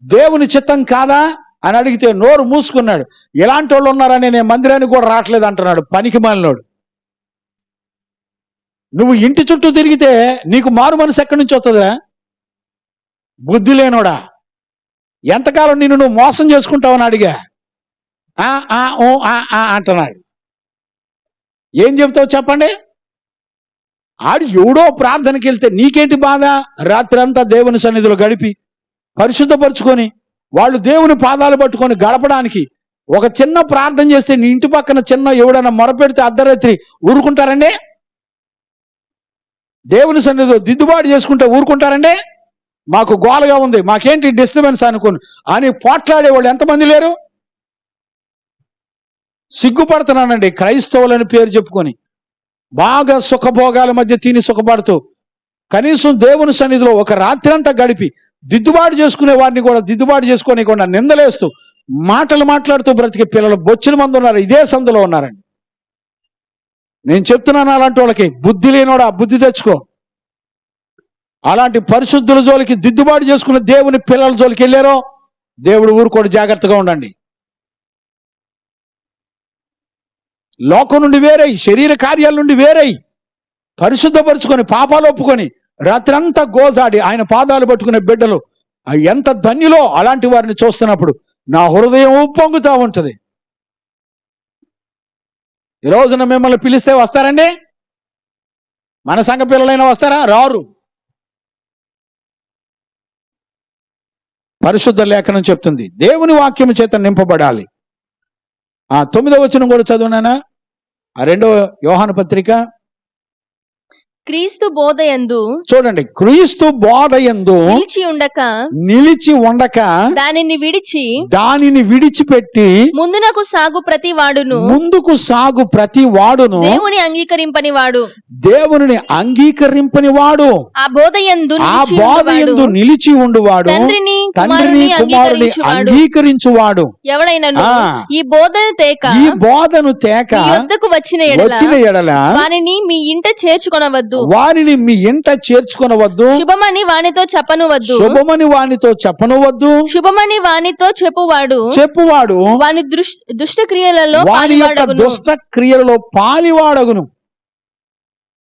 దేవుని చిత్తం కాదా అని అడిగితే నోరు మూసుకున్నాడు. ఎలాంటి వాళ్ళు ఉన్నారని నేను మందిరానికి కూడా రావట్లేదు అంటున్నాడు, పనికి మాలినోడు. నువ్వు ఇంటి చుట్టూ తిరిగితే నీకు మారు మనసు ఎక్కడి నుంచి వస్తుందిరా? బుద్ధి లేనోడా, ఎంతకాలం నిన్ను నువ్వు మోసం చేసుకుంటావని అడిగా. అంటున్నాడు. ఏం చెప్తావు చెప్పండి? ఆడు ఎవడో ప్రార్థనకి వెళ్తే నీకేంటి బాధ? రాత్రంతా దేవుని సన్నిధిలో గడిపి పరిశుద్ధపరుచుకొని వాళ్ళు దేవుని పాదాలు పట్టుకొని గడపడానికి ఒక చిన్న ప్రార్థన చేస్తే నీ ఇంటి పక్కన చిన్న ఎవడన్నా మొరపెడితే అర్ధరాత్రి ఊరుకుంటారండి? దేవుని సన్నిధిలో దిద్దుబాటు చేసుకుంటే ఊరుకుంటారండి? మాకు గోలగా ఉంది, మాకేంటి డిస్టర్బెన్స్ అని పోట్లాడేవాళ్ళు ఎంతమంది లేరు? సిగ్గుపడుతున్నానండి క్రైస్తవులని పేరు చెప్పుకొని బాగా సుఖభోగాల మధ్య తిని సుఖపడుతూ కనీసం దేవుని సన్నిధిలో ఒక రాత్రి అంతా గడిపి దిద్దుబాటు చేసుకునే వారిని కూడా దిద్దుబాటు చేసుకోనికుండా నిందలేస్తూ మాటలు మాట్లాడుతూ బ్రతికే పిల్లలు బొచ్చిన మంది ఉన్నారు. ఇదే సందులో ఉన్నారండి. నేను చెప్తున్నాను అలాంటి వాళ్ళకి, బుద్ధి లేనోడా బుద్ధి తెచ్చుకో. అలాంటి పరిశుద్ధుల జోలికి, దిద్దుబాటు చేసుకున్న దేవుని పిల్లల జోలికి వెళ్ళారో దేవుడు ఊరుకోడు. జాగ్రత్తగా ఉండండి. లోకం నుండి వేరై, శరీర కార్యాల నుండి వేరై పరిశుద్ధపరుచుకొని పాపాలు ఒప్పుకొని రాత్రంతా గోజాడి ఆయన పాదాలు పట్టుకునే బిడ్డలు ఎంత ధన్యులో. అలాంటి వారిని చూస్తున్నప్పుడు నా హృదయం ఉప్పొంగుతూ ఉంటుంది. ఈ రోజున మిమ్మల్ని పిలిస్తే వస్తారండి? మన సంఘ పిల్లలైనా వస్తారా? రారు. పరిశుద్ధ లేఖనం చెప్తుంది దేవుని వాక్యము చేత నింపబడాలి. 9వ వచనం కూడా చదువునానా? 2వ యోహాను పత్రిక. క్రీస్తు బోధయందు చూడండి, క్రీస్తు బోధయందు నిలిచి ఉండక దానిని విడిచిపెట్టి ముందుకు సాగు ప్రతి వాడును దేవుని అంగీకరింపని వాడు ఆ బోధయందు నిలిచి ఉండువాడు తండ్రిని కుమారుని అంగీకరించువాడు ఎవడైనను ఈ బోధను తేక వచ్చిన ఎడల వానిని మీ ఇంట చేర్చుకొనవద్దు, వారిని మీ ఇంట చేర్చుకొనవద్దు. శుభమని వానితో చెప్పనువద్దు, శుభమని వానితో చెప్పువాడు వాని దుష్ట క్రియలలో పాలివాడగును.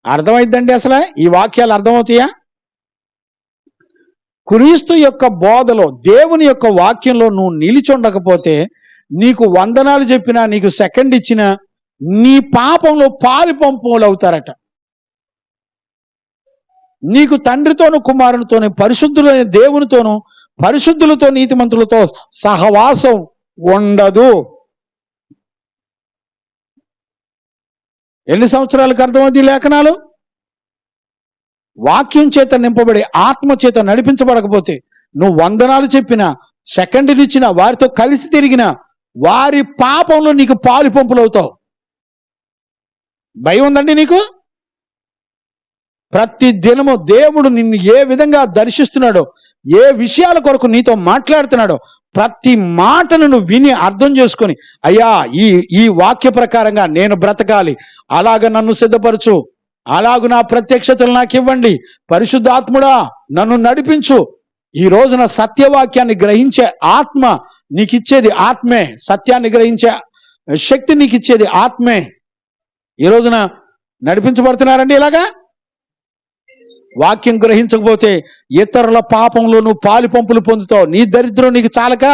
అర్థమైందండి? అసలు ఈ వాక్యాలు అర్థమవుతాయా? క్రీస్తు యొక్క బోధలో, దేవుని యొక్క వాక్యంలో నువ్వు నిలిచి ఉండకపోతే నీకు వందనాలు చెప్పినా, నీకు సెకండ్ ఇచ్చినా నీ పాపంలో పాలి పంపులు అవుతారట. నీకు తండ్రితోను కుమారునితోను పరిశుద్ధులైన దేవునితోను పరిశుద్ధులతో నీతిమంతులతో సహవాసం ఉండదు. ఎన్ని సంవత్సరాలకు అర్థమవుతుంది లేఖనాలు? వాక్యం చేత నింపబడి ఆత్మ చేత నడిపించబడకపోతే నువ్వు వందనాలు చెప్పినా, సెకండ్లు ఇచ్చినా, వారితో కలిసి తిరిగినా వారి పాపంలో నీకు పాలు పంపులు అవుతావు. భయం ఉందండి నీకు? ప్రతి దినము దేవుడు నిన్ను ఏ విధంగా దర్శిస్తున్నాడో, ఏ విషయాల కొరకు నీతో మాట్లాడుతున్నాడో ప్రతి మాటను నువ్వు విని అర్థం చేసుకొని, అయ్యా ఈ వాక్య ప్రకారంగా నేను బ్రతకాలి, అలాగ నన్ను సిద్ధపరచు, అలాగూ నా ప్రత్యక్షతలు నాకు ఇవ్వండి, పరిశుద్ధాత్ముడా నన్ను నడిపించు. ఈ రోజున సత్యవాక్యాన్ని గ్రహించే ఆత్మ నీకు ఇచ్చేది ఆత్మే, సత్యాన్ని గ్రహించే శక్తి నీకు ఇచ్చేది ఆత్మే. ఈ రోజున నడిపించబడుతున్నారండి ఇలాగా. వాక్యం గ్రహించకపోతే ఇతరుల పాపంలో నువ్వు పాలి పంపులు పొందుతావు. నీ దరిద్రం నీకు చాలక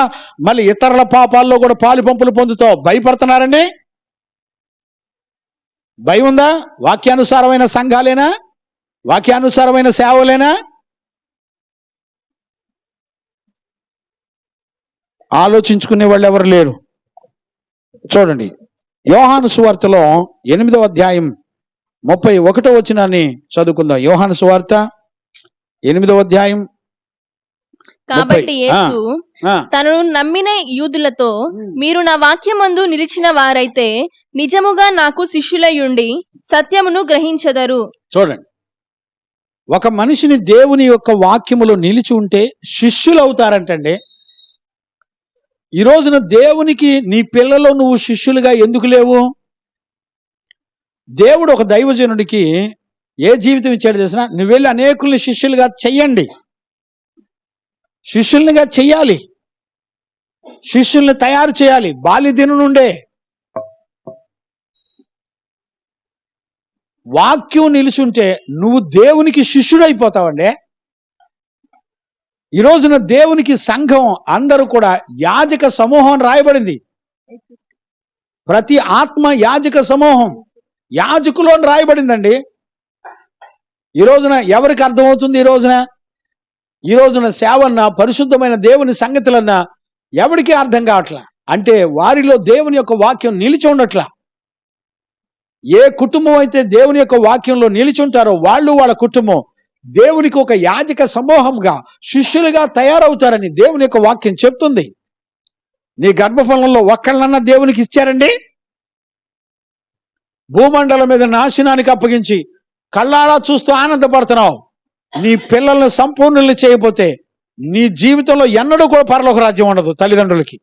మళ్ళీ ఇతరుల పాపాల్లో కూడా పాలి పంపులు పొందుతావు. భయపడుతున్నారండి? భయం ఉందా? వాక్యానుసారమైన సంఘాలేనా? వాక్యానుసారమైన సేవలేనా? ఆలోచించుకునే వాళ్ళు ఎవరు లేరు. చూడండి, యోహాను సువార్తలో 8వ అధ్యాయం 31వ వచనాన్ని చదువుకుందాం. యోహాను సువార్త 8వ అధ్యాయం. కాబట్టి యేసు తనను నమ్మిన యూదులతో, మీరు నా వాక్యమందు నిలిచిన వారైతే నిజముగా నాకు శిష్యులయుండి సత్యమును గ్రహించెదరు. చూడండి, ఒక మనిషిని దేవుని యొక్క వాక్యములో నిలిచి ఉంటే శిష్యులు అవుతారంటండి. ఈ రోజున దేవునికి నీ పిల్లలు నువ్వు శిష్యులుగా ఎందుకు లేవు? దేవుడు ఒక దైవజనుడికి ఏ జీవితం ఇచ్చాడు తెలిసిన? నువ్వు వెళ్ళి అనేకుల్ని శిష్యులుగా చెయ్యండి, శిష్యుల్నిగా చెయ్యాలి, శిష్యుల్ని తయారు చేయాలి బాల్యదినం నుండే. వాక్యం నిలుచుంటే నువ్వు దేవునికి శిష్యుడైపోతావండి. ఈ రోజున దేవునికి సంఘం అందరూ కూడా యాజక సమూహం రాయబడింది. ప్రతి ఆత్మ యాజక సమూహం యాజకులో రాయబడిందండి. ఈ రోజున ఎవరికి అర్థమవుతుంది? ఈ రోజున సేవన్న, పరిశుద్ధమైన దేవుని సంగతులన్నా ఎవరికి అర్థం కావట్లా. అంటే వారిలో దేవుని యొక్క వాక్యం నిలిచి ఉండట్లా. ఏ కుటుంబం అయితే దేవుని యొక్క వాక్యంలో నిలిచి ఉంటారో వాళ్ళు, వాళ్ళ కుటుంబం దేవునికి ఒక యాజక సమూహంగా శిష్యులుగా తయారవుతారని దేవుని యొక్క వాక్యం చెప్తుంది. నీ గర్భఫలంలో ఒక్కళ్ళన్నా దేవునికి ఇచ్చారండి? భూమండలం మీద నాశనానికి అప్పగించి కళ్ళారా చూస్తూ ఆనందపడుతున్నావు. నీ పిల్లల్ని సంపూర్ణుల్ని చేయకపోతే నీ జీవితంలో ఎన్నడూ కూడా పరలోక రాజ్యం ఉండదు. తల్లిదండ్రులకి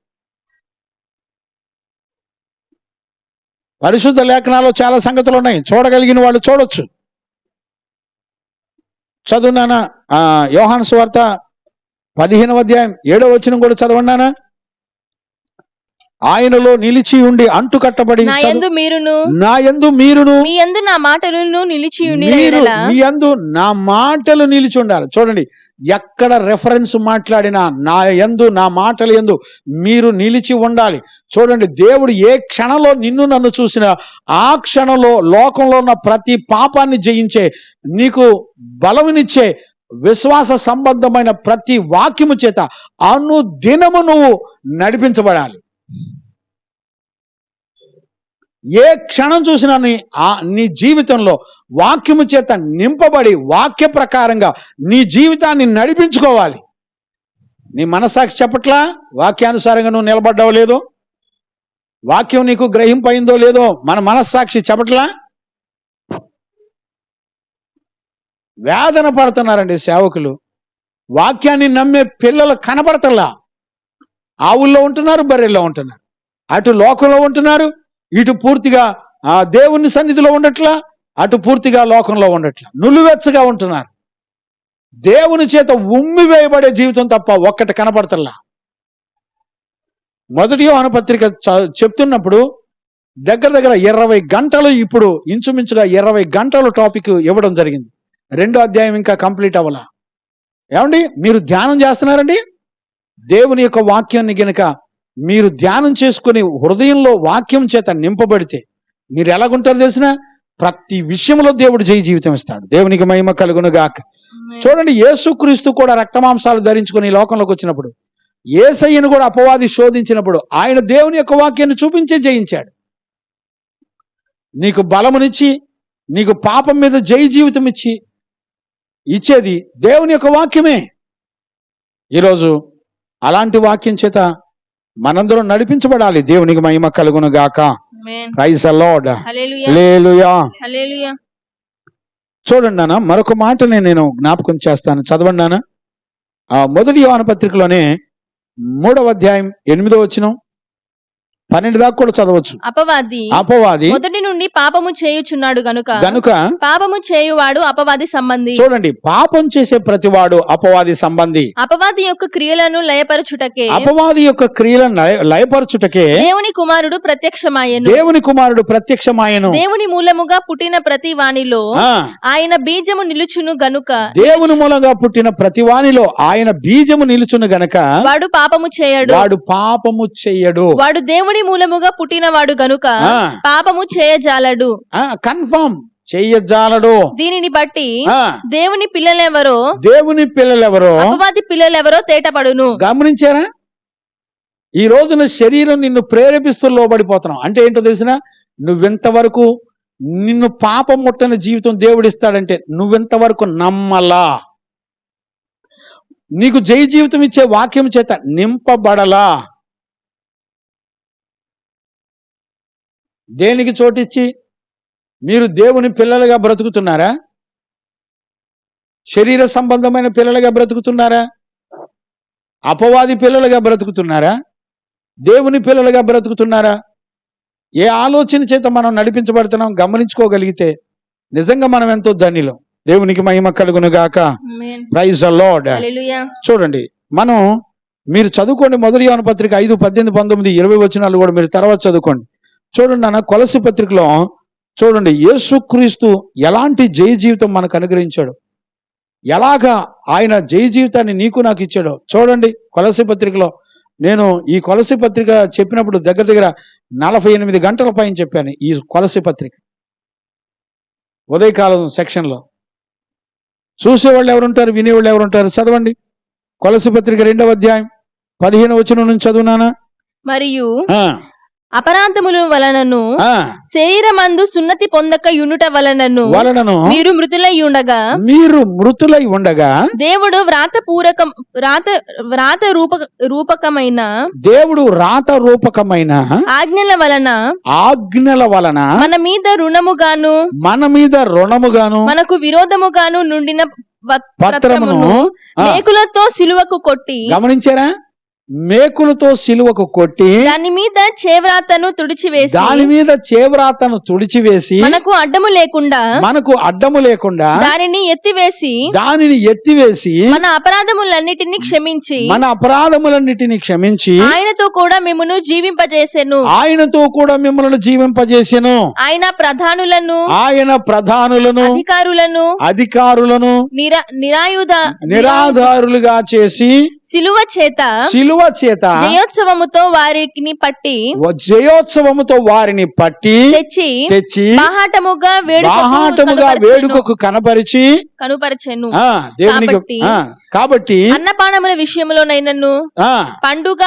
పరిశుద్ధ లేఖనాల్లో చాలా సంగతులు ఉన్నాయి, చూడగలిగిన వాళ్ళు చూడొచ్చు. చదువునానా యోహాను సువార్త 15వ అధ్యాయం 7వ వచనం కూడా చదవన్నానా? ఆయనలో నిలిచి ఉండి అంటు కట్టబడి నా యందు మీరును మీ యందు నా మాటలను నిలిచి మీ యందు నా మాటలు నిలిచి ఉండాలి. చూడండి, ఎక్కడ రెఫరెన్స్ మాట్లాడినా నా యందు, నా మాటల యందు మీరు నిలిచి ఉండాలి. చూడండి, దేవుడు ఏ క్షణంలో నిన్ను నన్ను చూసినా ఆ క్షణంలో లోకంలో ఉన్న ప్రతి పాపాన్ని జయించే, నీకు బలమునిచ్చే విశ్వాస సంబంధమైన ప్రతి వాక్యము చేత అనుదినము నువ్వు నడిపించబడాలి. ఏ క్షణం చూసినా నీ జీవితంలో వాక్యము చేత నింపబడి వాక్య ప్రకారంగా నీ జీవితాన్ని నడిపించుకోవాలి. నీ మనస్సాక్షి చెప్పట్లా? వాక్యానుసారంగా నువ్వు నిలబడ్డావు లేదో, వాక్యం నీకు గ్రహింపైందో లేదో మన మనస్సాక్షి చెప్పట్లా? వేదన పడుతున్నారండి సేవకులు. వాక్యాన్ని నమ్మే పిల్లలు కనపడతల్లా. ఆవుల్లో ఉంటున్నారు, బర్రెల్లో ఉంటున్నారు, అటు లోకంలో ఉంటున్నారు, ఇటు పూర్తిగా దేవుని సన్నిధిలో ఉండట్లా, అటు పూర్తిగా లోకంలో ఉండట్లా, నులువెచ్చగా ఉంటున్నారు. దేవుని చేత ఉమ్మి వేయబడే జీవితం తప్ప ఒక్కటి కనపడతల్లా. మొదటి యోహాను పత్రిక చెప్తున్నప్పుడు దగ్గర 20 గంటలు, ఇప్పుడు ఇంచుమించుగా 20 గంటలు టాపిక్ ఇవ్వడం జరిగింది. 2వ అధ్యాయం ఇంకా కంప్లీట్ అవ్వాల. ఏమండి, మీరు ధ్యానం చేస్తున్నారండి? దేవుని యొక్క వాక్యాన్ని గనుక మీరు ధ్యానం చేసుకుని హృదయంలో వాక్యం చేత నింపబడితే మీరు ఎలాగుంటారు తెలిసిన? ప్రతి విషయంలో దేవుడు జయ జీవితం ఇస్తాడు. దేవునికి మహిమ కలుగును గాక. చూడండి, యేసుక్రీస్తు కూడా రక్తమాంసాలు ధరించుకుని ఈ లోకంలోకి వచ్చినప్పుడు, యేసయ్యను కూడా అపవాది శోధించినప్పుడు ఆయన దేవుని యొక్క వాక్యాన్ని చూపించే జయించాడు. నీకు బలమునిచ్చి, నీకు పాపం మీద జయ జీవితం ఇచ్చేది దేవుని యొక్క వాక్యమే. ఈరోజు అలాంటి వాక్యం చేత మనందరం నడిపించబడాలి. దేవునికి మహిమ కలుగును గాక. Praise the Lord. హల్లెలూయా. చూడండి నాన్న, మరొక మాటని నేను జ్ఞాపకం చేస్తాను. చదవండి నాన్న. మొదటి యోహాను పత్రికలోనే 3వ అధ్యాయం 8వ వచనం 12 దాకా కూడా చదవచ్చు. అపవాది మొదటి నుండి పాపము చేయుచున్నాడు గనుక పాపము చేయువాడు అపవాది సంబంధి. చూడండి, పాపం చేసే ప్రతివాడు అపవాది సంబంధి. అపవాది యొక్క క్రియలను లయపరచుటకే దేవుని కుమారుడు ప్రత్యక్షమాయెను. దేవుని మూలముగా పుట్టిన ప్రతి వానిలో ఆయన బీజము నిలుచును గనుక దేవుని మూలంగా పుట్టిన ప్రతి వానిలో ఆయన బీజము నిలుచును గనుక వాడు పాపము చేయడు. వాడు దేవుని మూలముగా పుట్టినవాడు గనుక పాపము చేయజాలడు. కన్ఫర్మ్ చెయ్యజాలడు. దీనిని బట్టి దేవుని పిల్లలెవరో అపవాది పిల్లలెవరో తేటపడును. గమనించారా? ఈ రోజున శరీరం నిన్ను ప్రేరేపిస్తూ లోబడిపోతున్నావు. అంటే ఏంటో తెలిసిన, నువ్వెంతవరకు నిన్ను పాపం ముట్టని జీవితం దేవుడు ఇస్తాడంటే నువ్వెంతవరకు నమ్మలా, నీకు జయ జీవితం ఇచ్చే వాక్యం చేత నింపబడలా. దేనికి చోటిచ్చి మీరు దేవుని పిల్లలుగా బ్రతుకుతున్నారా? శరీర సంబంధమైన పిల్లలుగా బ్రతుకుతున్నారా? అపవాది పిల్లలుగా బ్రతుకుతున్నారా? దేవుని పిల్లలుగా బ్రతుకుతున్నారా? ఏ ఆలోచన చేత మనం నడిపించబడుతున్నాం గమనించుకోగలిగితే నిజంగా మనం ఎంతో ధన్యులం. దేవునికి మహిమ కలుగును గాక. Praise the lord. చూడండి, మీరు చదువుకోండి, మొదటి యోహాను పత్రిక 5, 18, 19, 20 వచనాలు కూడా మీరు తర్వాత చదువుకోండి. చూడండి నాన్న, కొలస్సీ పత్రికలో చూడండి యేసుక్రీస్తు ఎలాంటి జయ జీవితం మనకు అనుగ్రహించాడు, ఎలాగా ఆయన జయ జీవితాన్ని నీకు నాకు ఇచ్చాడో చూడండి. కొలస్సీ పత్రికలో నేను ఈ కొలస్సీ పత్రిక చెప్పినప్పుడు దగ్గర 48 గంటల పైన చెప్పాను. ఈ కొలస్సీ పత్రిక ఉదయకాలం సెక్షన్లో చూసేవాళ్ళు ఎవరుంటారు, వినేవాళ్ళు ఎవరుంటారు? చదవండి. కొలస్సీ పత్రిక 2వ అధ్యాయం 15వ వచనం నుంచి చదువునానా. మరియు అపరాధముల వలనను శరీరమందు సున్నతి పొందక యుండుట వలనను మీరు మృతులై ఉండగా దేవుడు వ్రాత రూపకమైన ఆజ్ఞల వలన మన మీద రుణముగాను మనకు విరోధముగాను నుండిన పత్రమును మేకులతో సిలువకు కొట్టి, గమనించారా? మేకులతో సిలువకు కొట్టి దాని మీద చేవ్రాతను తుడిచివేసి మనకు అడ్డము లేకుండా దానిని ఎత్తివేసి మన అపరాధములన్నిటిని క్షమించి ఆయనతో కూడా మిమ్మును జీవింపజేసెను. ఆయన ప్రధానులను అధికారులను నిరాధారులుగా చేసి సిలువ చేత జయోత్సవముతో వారిని పట్టి తెచ్చి బాహాటముగా వేడుకకు కనుపరిచెను. కాబట్టి అన్నపానముల విషయములోనైనను పండుగ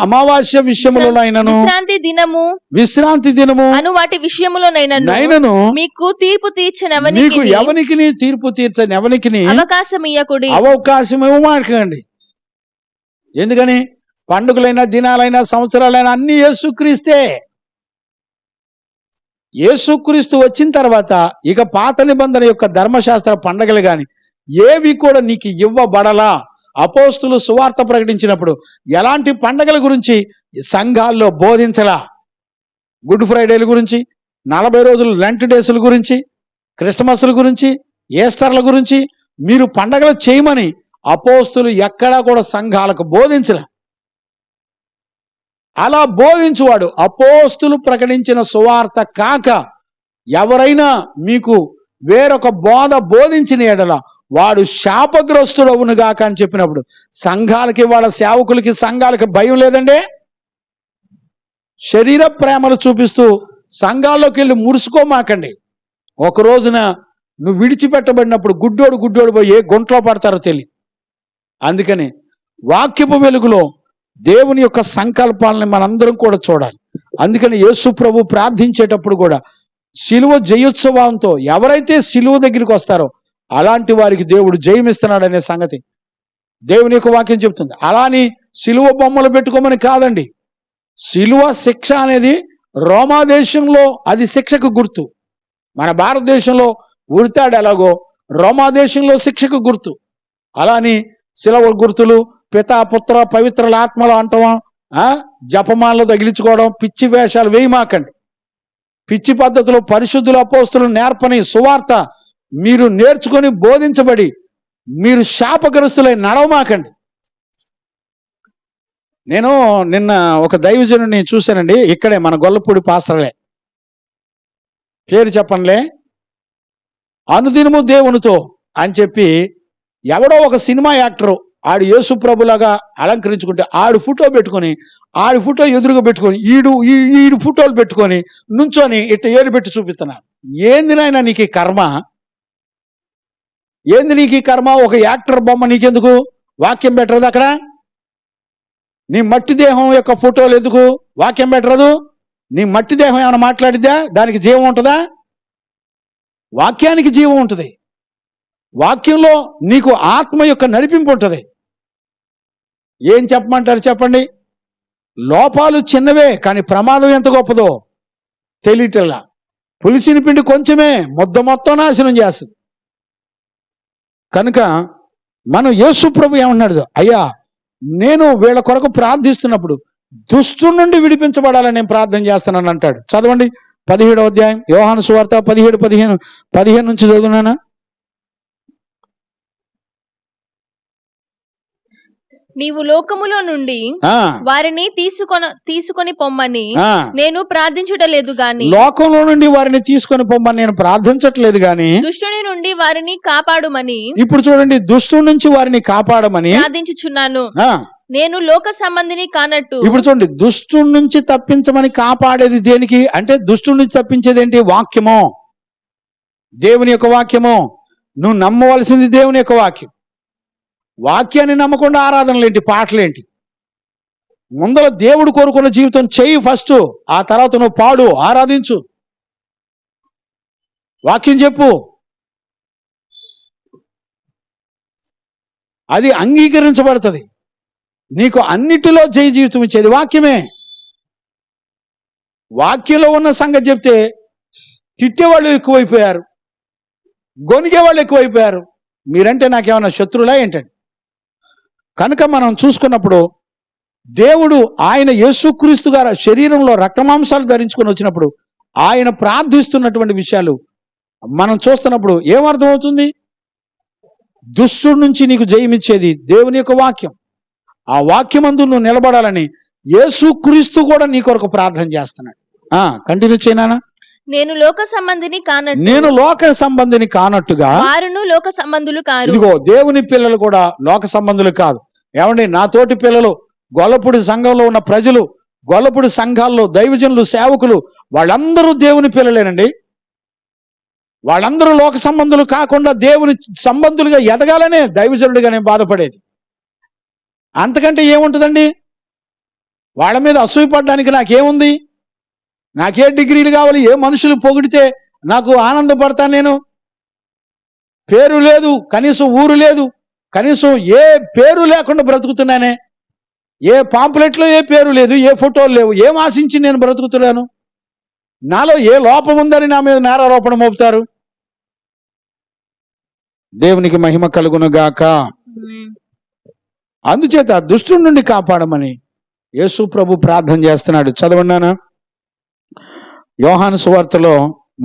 అమావాస్య విషయములోనైనను విశ్రాంతి దినము అను వాటి విషయములోనైనను మీకు తీర్పు తీర్చనెవనికి అవకాశం ఇవ్వకండి. ఎందుకని? పండుగలైనా దినాలైనా సంవత్సరాలైనా అన్ని యేసుక్రీస్తు వచ్చిన తర్వాత ఇక పాత నిబంధన యొక్క ధర్మశాస్త్ర పండగలు గాని ఏవి కూడా నీకు ఇవ్వబడలా. అపోస్తులు సువార్త ప్రకటించినప్పుడు ఎలాంటి పండగల గురించి సంఘాల్లో బోధించలా. గుడ్ ఫ్రైడేల గురించి, 40 రోజులు లెంట్ డేసుల గురించి, క్రిస్మస్ల గురించి, ఈస్టర్ల గురించి మీరు పండగలు చేయమని అపోస్తులు ఎక్కడా కూడా సంఘాలకు బోధించలే. అలా బోధించువాడు అపోస్తులు ప్రకటించిన సువార్త కాక ఎవరైనా మీకు వేరొక బోధ బోధించిన ఎడల వాడు శాపగ్రస్తుడవును గాక అని చెప్పినప్పుడు సంఘాలకి, వాళ్ళ సేవకులకి, సంఘాలకి భయం లేదండి. శరీర ప్రేమలు చూపిస్తూ సంఘాల్లోకి వెళ్ళి మురుసుకోమాకండి. ఒక రోజున నువ్వు విడిచిపెట్టబడినప్పుడు గుడ్డోడు పోయి ఏ గుంట్లో పడతారో తెలియదు. అందుకని వాక్యపు వెలుగులో దేవుని యొక్క సంకల్పాలని మనందరం కూడా చూడాలి. అందుకని యేసు ప్రభు ప్రార్థించేటప్పుడు కూడా సిలువ జయోత్సవంతో ఎవరైతే సిలువ దగ్గరికి వస్తారో అలాంటి వారికి దేవుడు జయమిస్తున్నాడనే సంగతి దేవుని యొక్క వాక్యం చెప్తుంది. అలాని సిలువ బొమ్మలు పెట్టుకోమని కాదండి. సిలువ శిక్ష అనేది రోమా దేశంలో అది శిక్షకు గుర్తు. మన భారతదేశంలో ఉరితాడు ఎలాగో రోమా దేశంలో శిక్షకు గుర్తు. అలాని శిలవ గుర్తులు, పితా పుత్ర పవిత్రుల ఆత్మలు అంటాం, జపమాలను తగిలించుకోవడం, పిచ్చి వేషాలు వేయమాకండి. పిచ్చి పద్ధతిలో పరిశుద్ధుల అపోస్తులు నేర్పని సువార్త మీరు నేర్చుకొని బోధించబడి మీరు శాపగ్రస్తులై నడవమాకండి. నేను నిన్న ఒక దైవజనుడిని చూశానండి. ఇక్కడే మన గొల్లపూడి పాస్టర్లే, పేరు చెప్పనులే, అనుదినము దేవునితో అని చెప్పి ఎవడో ఒక సినిమా యాక్టరు ఆడు యేసు ప్రభులాగా అలంకరించుకుంటే ఆడు ఫోటో పెట్టుకొని, ఆడి ఫోటో ఎదురుగా పెట్టుకొని, ఈడు ఫోటోలు పెట్టుకొని నుంచొని ఇట్ట ఏలు పెట్టి చూపిస్తున్నారు. ఏంది నాయన నీకు ఈ కర్మ? ఏంది నీకు ఈ కర్మ? ఒక యాక్టర్ బొమ్మ నీకెందుకు? వాక్యం పెట్టదు అక్కడ. నీ మట్టి దేహం యొక్క ఫోటోలు ఎందుకు? వాక్యం పెట్టరదు. నీ మట్టి దేహం ఏమైనా మాట్లాడిద్దా? దానికి జీవం ఉంటుందా? వాక్యానికి జీవం ఉంటుంది. వాక్యంలో నీకు ఆత్మ యొక్క నడిపింపు ఉంటుంది. ఏం చెప్పమంటారు చెప్పండి? లోపాలు చిన్నవే, కానీ ప్రమాదం ఎంత గొప్పదో తెలియటల్లా. పులిసిన పిండి కొంచెమే, ముద్ద మొత్తం నాశనం చేస్తుంది. కనుక మనం యేసు ప్రభు ఏమన్నాడు? అయ్యా, నేను వీళ్ళ కొరకు ప్రార్థిస్తున్నప్పుడు దుష్టుడి నుండి విడిపించబడాలని నేను ప్రార్థన చేస్తున్నాను అంటాడు. చదవండి 17వ అధ్యాయం యోహాను సువార్త 17:15 నుంచి చదువునానా? నీవు లోకములో నుండి వారిని తీసుకొని పొమ్మని నేను ప్రార్థించుటలేదు గాని, లోకంలో నుండి వారిని తీసుకొని పొమ్మని నేను ప్రార్థించట్లేదు గాని దుష్టుని నుండి వారిని కాపాడుమని. ఇప్పుడు చూడండి, దుష్టుడి నుంచి వారిని కాపాడమని ప్రార్థించుచున్నాను. నేను లోక సంబంధిని కానట్టు. ఇప్పుడు చూడండి, దుష్టుడి నుంచి తప్పించమని కాపాడేది దేనికి అంటే, దుష్టుడి నుంచి తప్పించేది ఏంటి? వాక్యము, దేవుని యొక్క వాక్యము. నువ్వు నమ్మవలసింది దేవుని యొక్క వాక్యం. వాక్యాన్ని నమ్మకుండా ఆరాధనలేంటి, పాటలేంటి? ముందర దేవుడు కోరుకున్న జీవితం చెయ్యి ఫస్ట్, ఆ తర్వాత నువ్వు పాడు, ఆరాధించు, వాక్యం చెప్పు. అది అంగీకరించబడుతుంది. నీకు అన్నిటిలో జయ జీవితం ఇచ్చేది వాక్యమే. వాక్యంలో ఉన్న సంగతి చెప్తే తిట్టేవాళ్ళు ఎక్కువైపోయారు, గొనిగేవాళ్ళు ఎక్కువైపోయారు. మీరంటే నాకేమన్నా శత్రువులా ఏంటండి? కనుక మనం చూసుకున్నప్పుడు దేవుడు ఆయన యేసుక్రీస్తు గారు శరీరంలో రక్తమాంసాలు ధరించుకొని వచ్చినప్పుడు ఆయన ప్రార్థిస్తున్నటువంటి విషయాలు మనం చూస్తున్నప్పుడు ఏమర్థమవుతుంది? దుష్టుడి నుంచి నీకు జయమిచ్చేది దేవుని యొక్క వాక్యం. ఆ వాక్యమందు నువ్వు నిలబడాలని యేసుక్రీస్తు కూడా నీ కొరకు ప్రార్థన చేస్తున్నాడు. కంటిన్యూ చేయనా? నేను లోక సంబంధిని కానట్టు, నేను లోక సంబంధిని కానట్టుగా వారును లోక సంబంధులు కారు. ఇదిగో దేవుని పిల్లలు కూడా లోక సంబంధులు కాదు. ఏమండి, నా తోటి పిల్లలు, గొల్లపూడి సంఘంలో ఉన్న ప్రజలు, గొల్లపూడి సంఘాల్లో దైవజనులు, సేవకులు, వాళ్ళందరూ దేవుని పిల్లలేనండి. వాళ్ళందరూ లోక సంబంధులు కాకుండా దేవుని సంబంధులుగా ఎదగాలనే దైవజనుడిగా నేను బాధపడేది. అంతకంటే ఏముంటుందండి? వాళ్ళ మీద అసూయపడడానికి నాకేముంది? నాకే డిగ్రీలు కావాలి? ఏ మనుషులు పొగిడితే నాకు ఆనందపడతాను నేను? పేరు లేదు, కనీసం ఊరు లేదు, కనీసం ఏ పేరు లేకుండా బ్రతుకుతున్నానే. ఏ పాంప్లెట్లో ఏ పేరు లేదు, ఏ ఫోటోలు లేవు. ఏం ఆశించి నేను బ్రతుకుతున్నాను? నాలో ఏ లోపం ఉందని నా మీద నేరారోపణ మోపుతారు. దేవునికి మహిమ కలుగును గాక. అందుచేత దుష్టుడి నుండి కాపాడమని యేసు ప్రభు ప్రార్థన చేస్తున్నాడు. చదవన్నానా? యోహాను సువార్తలో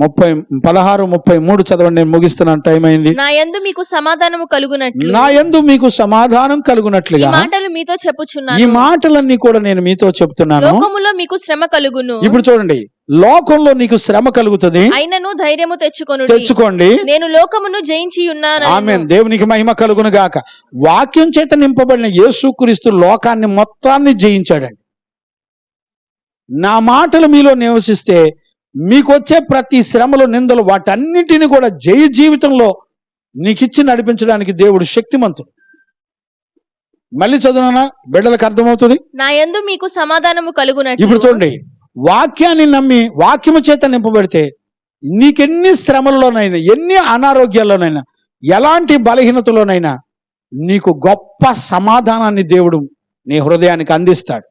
16:33 చదవండి. నేను ముగిస్తున్నాను, టైం అయింది. నా యందు మీకు సమాధానము కలుగునట్లు, నా యందు మీకు సమాధానం కలుగునట్లుగా ఈ మాటలు మీతో చెప్పుచున్నాను. ఈ మాటలన్నీ కూడా నేను మీతో చెప్తున్నాను. లోకములో మీకు శ్రమ కలుగును. ఇప్పుడు చూడండి, లోకంలో నీకు శ్రమ కలుగుతుంది, అయినను ధైర్యము తెచ్చుకోండి, నేను లోకమును జయించి ఉన్నాను. ఆమేన్. దేవునికి మహిమ కలుగును గాక. వాక్యం చేత నింపబడిన యేసుక్రీస్తు లోకాన్ని మొత్తాన్ని జయించాడండి. నా మాటలు మీలో నివసిస్తే మీకు వచ్చే ప్రతి శ్రమలు, నిందలు, వాటన్నిటిని కూడా జయ జీవితంలో నీకిచ్చి నడిపించడానికి దేవుడు శక్తిమంతుడు. మళ్ళీ చదువునా, బిడ్డలకు అర్థమవుతుంది. నా యందు మీకు సమాధానము కలుగునట్లు. ఇప్పుడు చూడండి, వాక్యాన్ని నమ్మి వాక్యము చేత నింపబడితే నీకెన్ని శ్రమల్లోనైనా, ఎన్ని అనారోగ్యాల్లోనైనా, ఎలాంటి బలహీనతలోనైనా నీకు గొప్ప సమాధానాన్ని దేవుడు నీ హృదయానికి అందిస్తాడు.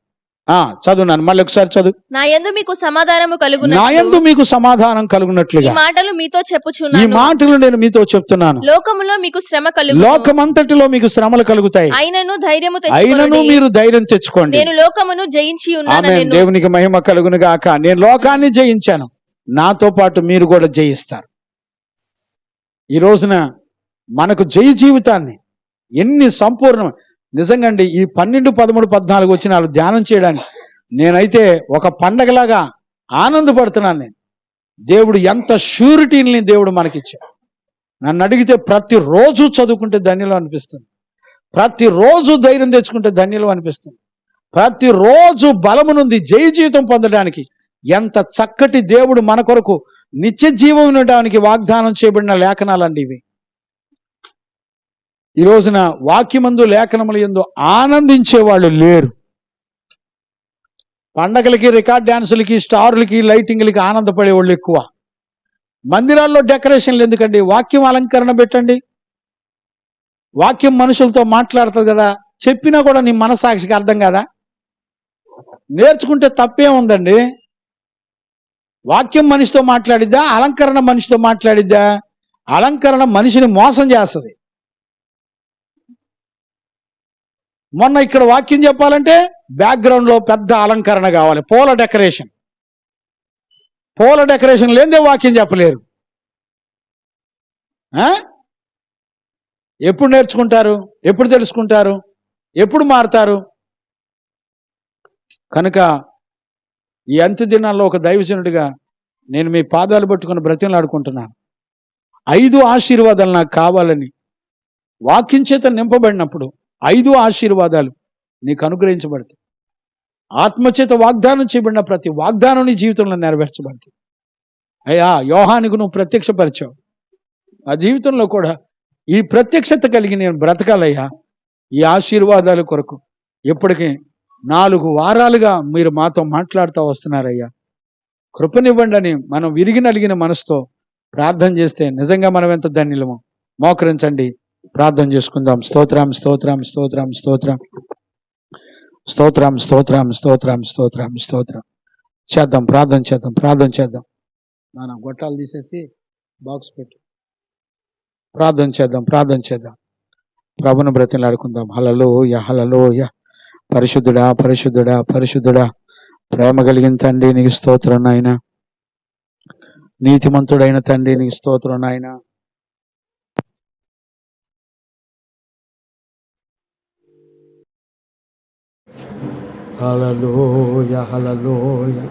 చదువున్నాను, మళ్ళీ ఒకసారి చదువు. నా యందు మీకు సమాధానము కలుగునట్లు, నా యందు మీకు సమాధానం కలుగునట్లుగా ఈ మాటలు మీతో ఈ చెప్పుచున్నాను. మాటలు నేను మీతో చెప్తున్నాను. లోకములో మీకు శ్రమ కలుగును, లోకమంతటిలో మీకు శ్రమలు కలుగుతాయి, అయినను ధైర్యము అయినను తెచ్చుకొనుడి. మీరు ధైర్యం తెచ్చుకోండి. నేను లోకమును జయించి ఉన్నాను. ఆమేన్. దేవునికి మహిమ కలుగును గాక. నేను లోకాన్ని జయించాను, నాతో పాటు మీరు కూడా జయిస్తారు. ఈ రోజున మనకు జయ జీవితాన్ని ఎన్ని సంపూర్ణ, నిజంగా అండి, ఈ 12, 13, 14 వచ్చిన వాళ్ళు ధ్యానం చేయడానికి నేనైతే ఒక పండగలాగా ఆనందపడుతున్నాను. నేను దేవుడు ఎంత ష్యూరిటీని దేవుడు మనకిచ్చాడు. నన్ను అడిగితే ప్రతిరోజు చదువుకుంటే ధన్యులు అనిపిస్తుంది, ప్రతిరోజు ధైర్యం తెచ్చుకుంటే ధన్యులు అనిపిస్తుంది, ప్రతిరోజు బలము నుండి జయ జీవితం పొందడానికి ఎంత చక్కటి దేవుడు మన కొరకు నిత్య జీవం ఉండడానికి వాగ్దానం చేయబడిన లేఖనాలండి ఇవి. ఈ రోజున వాక్యమందు లేఖనముల యందు ఆనందించే వాళ్ళు లేరు. పండగలకి, రికార్డ్ డ్యాన్సులకి, స్టారులకి, లైటింగ్లకి ఆనందపడే వాళ్ళు ఎక్కువ. మందిరాల్లో డెకరేషన్లు ఎందుకండి? వాక్యం అలంకరణ పెట్టండి. వాక్యం మనుషులతో మాట్లాడుతుంది కదా, చెప్పినా కూడా నీ మనసాక్షికి అర్థం కదా. నేర్చుకుంటే తప్పేం ఉందండి? వాక్యం మనిషితో మాట్లాడిద్దా? అలంకరణ మనిషితో మాట్లాడిద్దా? అలంకరణ మనిషిని మోసం చేస్తుంది. మొన్న ఇక్కడ వాక్యం చెప్పాలంటే బ్యాక్గ్రౌండ్ లో పెద్ద అలంకరణ కావాలి, పూల డెకరేషన్. పూల డెకరేషన్ లేదే వాక్యం చెప్పలేరు. ఎప్పుడు నేర్చుకుంటారు? ఎప్పుడు తెలుసుకుంటారు? ఎప్పుడు మారుతారు? కనుక ఈ అంత్య దినాల్లో ఒక దైవజనుడిగా నేను మీ పాదాలు పట్టుకుని బ్రతిమలాడుకుంటున్నాను. 5 ఆశీర్వాదాలు నాకు కావాలని. వాక్యం చేత నింపబడినప్పుడు 5 ఆశీర్వాదాలు నీకు అనుగ్రహించబడతాయి. ఆత్మచేత వాగ్దానం చేయబడిన ప్రతి వాగ్దానం నీ జీవితంలో నెరవేర్చబడుతుంది. అయ్యా, యోహానుకు నువ్వు ప్రత్యక్షపరిచావు. ఆ జీవితంలో కూడా ఈ ప్రత్యక్షత కలిగి నేను బ్రతకాలయ్యా. ఈ ఆశీర్వాదాల కొరకు ఇప్పటికీ 4 వారాలుగా మీరు మాతో మాట్లాడుతూ వస్తున్నారయ్యా. కృపనివ్వండి అని మనం విరిగి నలిగిన మనసుతో ప్రార్థన చేస్తే నిజంగా మనం ఎంత ధన్యులమో. మోకరించండి, ప్రార్థన చేసుకుందాం. స్తోత్రం, స్తోత్రం, స్తోత్రం, స్తోత్రం, స్తోత్రం, స్తోత్రం, స్తోత్రం, స్తోత్రం, స్తోత్రం చేద్దాం. ప్రార్థన చేద్దాం, ప్రార్థన చేద్దాం. మన గొట్టాలు తీసేసి బాక్స్ పెట్టు. ప్రార్థన చేద్దాం, ప్రార్థన చేద్దాం. ప్రభును బ్రతిమలాడుకుందాం. హల్లెలూయా, హల్లెలూయా. పరిశుద్ధుడా, పరిశుద్ధుడా, పరిశుద్ధుడా, ప్రేమ కలిగిన తండ్రి నీకు స్తోత్రం నాయన. నీతిమంతుడైన తండ్రి నీకు స్తోత్రం నాయన. హల్లెలూయా, హల్లెలూయా.